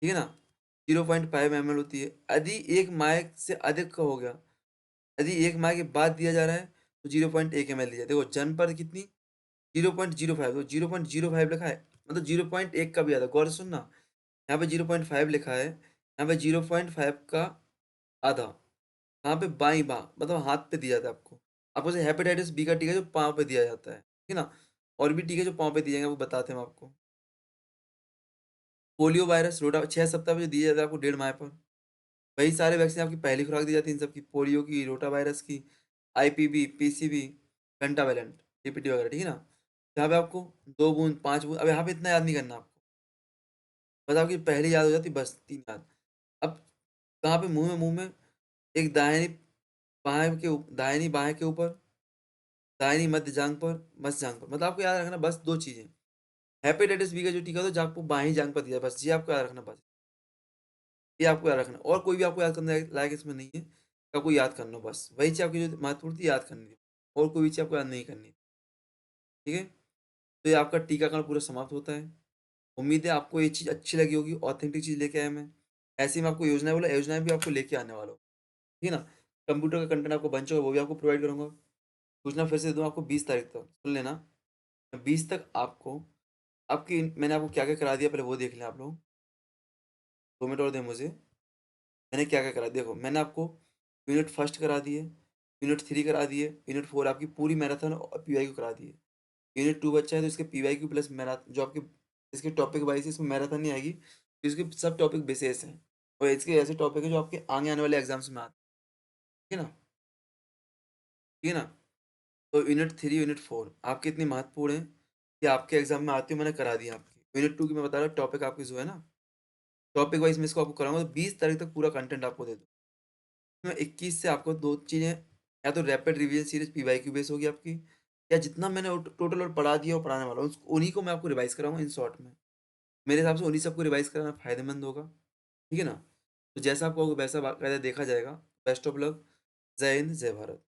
ठीक है ना? 0.5 ml होती है। यदि 1 माह से अधिक का हो गया, यदि 1 माह के बाद दिया जा रहा है, तो 0.1 ml दिया देखो जन्म पर कितनी 0.05 तो 0.05 लिखा है, मतलब 0.1 का भी आधा, गौर से सुनना। यहाँ पे 0.5 लिखा है, यहाँ पे 0.5 का आधा। कहाँ पे? बाईं बाँह, मतलब हाथ पे दिया जाता है आपको। आपको जैसे हेपेटाइटिस बी का टीका जो पाँव पे दिया जाता है, ठीक है ना? और भी टीके जो पाँव पे दिए जाएँगे वो बताते हैं हम आपको। पोलियो वायरस, रोटा 6 सप्ताह में जो दिया जाता है आपको 1.5 माह पर। वही सारे वैक्सीन आपकी पहली खुराक दी जाती है इन सब की, पोलियो की, रोटा वायरस की, आईपीवी, पीसीवी, पेंटावेलेंट, डीपीटी वगैरह, ठीक है ना? यहाँ पे आपको 2 बूंद, 5 बूंद, अब यहाँ पे इतना याद नहीं करना आपको। बस आपकी पहली याद हो जाती है, बस 3 याद। अब कहाँ पे? मुँह में एक दाहिनी बाएँ के ऊप दाहिनी बाएँ के ऊपर, दाहिनी मध्य जाँघ पर, मध्य जाँघ पर। मतलब आपको याद रखना बस 2 चीज़ें। हेपेटाइटिस बी का जो टीका होता है जो आपको बाईं जाँघ पर दिया है, बस ये आपको याद रखना बस। ये आपको याद रखना और कोई भी आपको याद करने लायक इसमें नहीं है, आपको याद करना बस। वही चीज़ आपकी जो महत्वपूर्ण थी याद करनी थी और कोई भी चीज़ आपको याद नहीं करनी है, ठीक है? तो ये आपका टीकाकरण पूरा समाप्त होता है। उम्मीद है आपको ये चीज़ अच्छी लगी होगी, ऑथेंटिक चीज़ लेके आया मैं। ऐसे ही मैं आपको योजनाएँ बोला, योजनाएँ भी आपको लेके आने वाला हूँ, ठीक है ना? कंप्यूटर का कंटेंट आपको बन चुका है, वो भी आपको प्रोवाइड करूँगा। सूचना फिर से दे दूँ आपको 20 तारीख तक, सुन लेना। 20 तक आपको आपकी मैंने आपको क्या-क्या करा दिया पहले वो देख लें आप लोग। 2 मिनट और दें मुझे। मैंने क्या-क्या करा देखो, मैंने आपको यूनिट फर्स्ट करा दिए, यूनिट 3 करा दिए, यूनिट 4 आपकी पूरी मैराथन और पीवाईक्यू करा दिए। यूनिट 2 बचा है तो इसके पीवाईक्यू प्लस मैरा जो आपके इसके टॉपिक वाइज़ है इसमें मैराथन नहीं आएगी, इसके सब टॉपिक बेसिस हैं और इसके ऐसे टॉपिक हैं जो आपके आगे आने वाले एग्ज़ाम्स में आते हैं, ठीक है ना? ठीक है ना? तो यूनिट 3, यूनिट 4 आपके इतने महत्वपूर्ण हैं कि आपके एग्ज़ाम में आते हुए मैंने करा दिए आपके। यूनिट 2 की मैं बता रहा हूँ टॉपिक आपके जो है ना, टॉपिक वाइज़ मैं इसको आपको कराऊँगा तो 20 तारीख तक पूरा कंटेंट आपको दे दूँ। मैं 21 से आपको 2 चीज़ें या तो rapid revision series PYQ base होगी आपकी या जितना मैंने टोटल और पढ़ा दिया और पढ़ाने वाला हूँ उन्हीं को मैं आपको रिवाइज़ कराऊँगा इन शॉर्ट में। मेरे हिसाब से उन्हीं सबको रिवाइज़ कराना फ़ायदेमंद होगा, ठीक है ना? तो जैसा आपको वैसा बाकायदा देखा जाएगा। Best of luck. जय हिंद, जय भारत।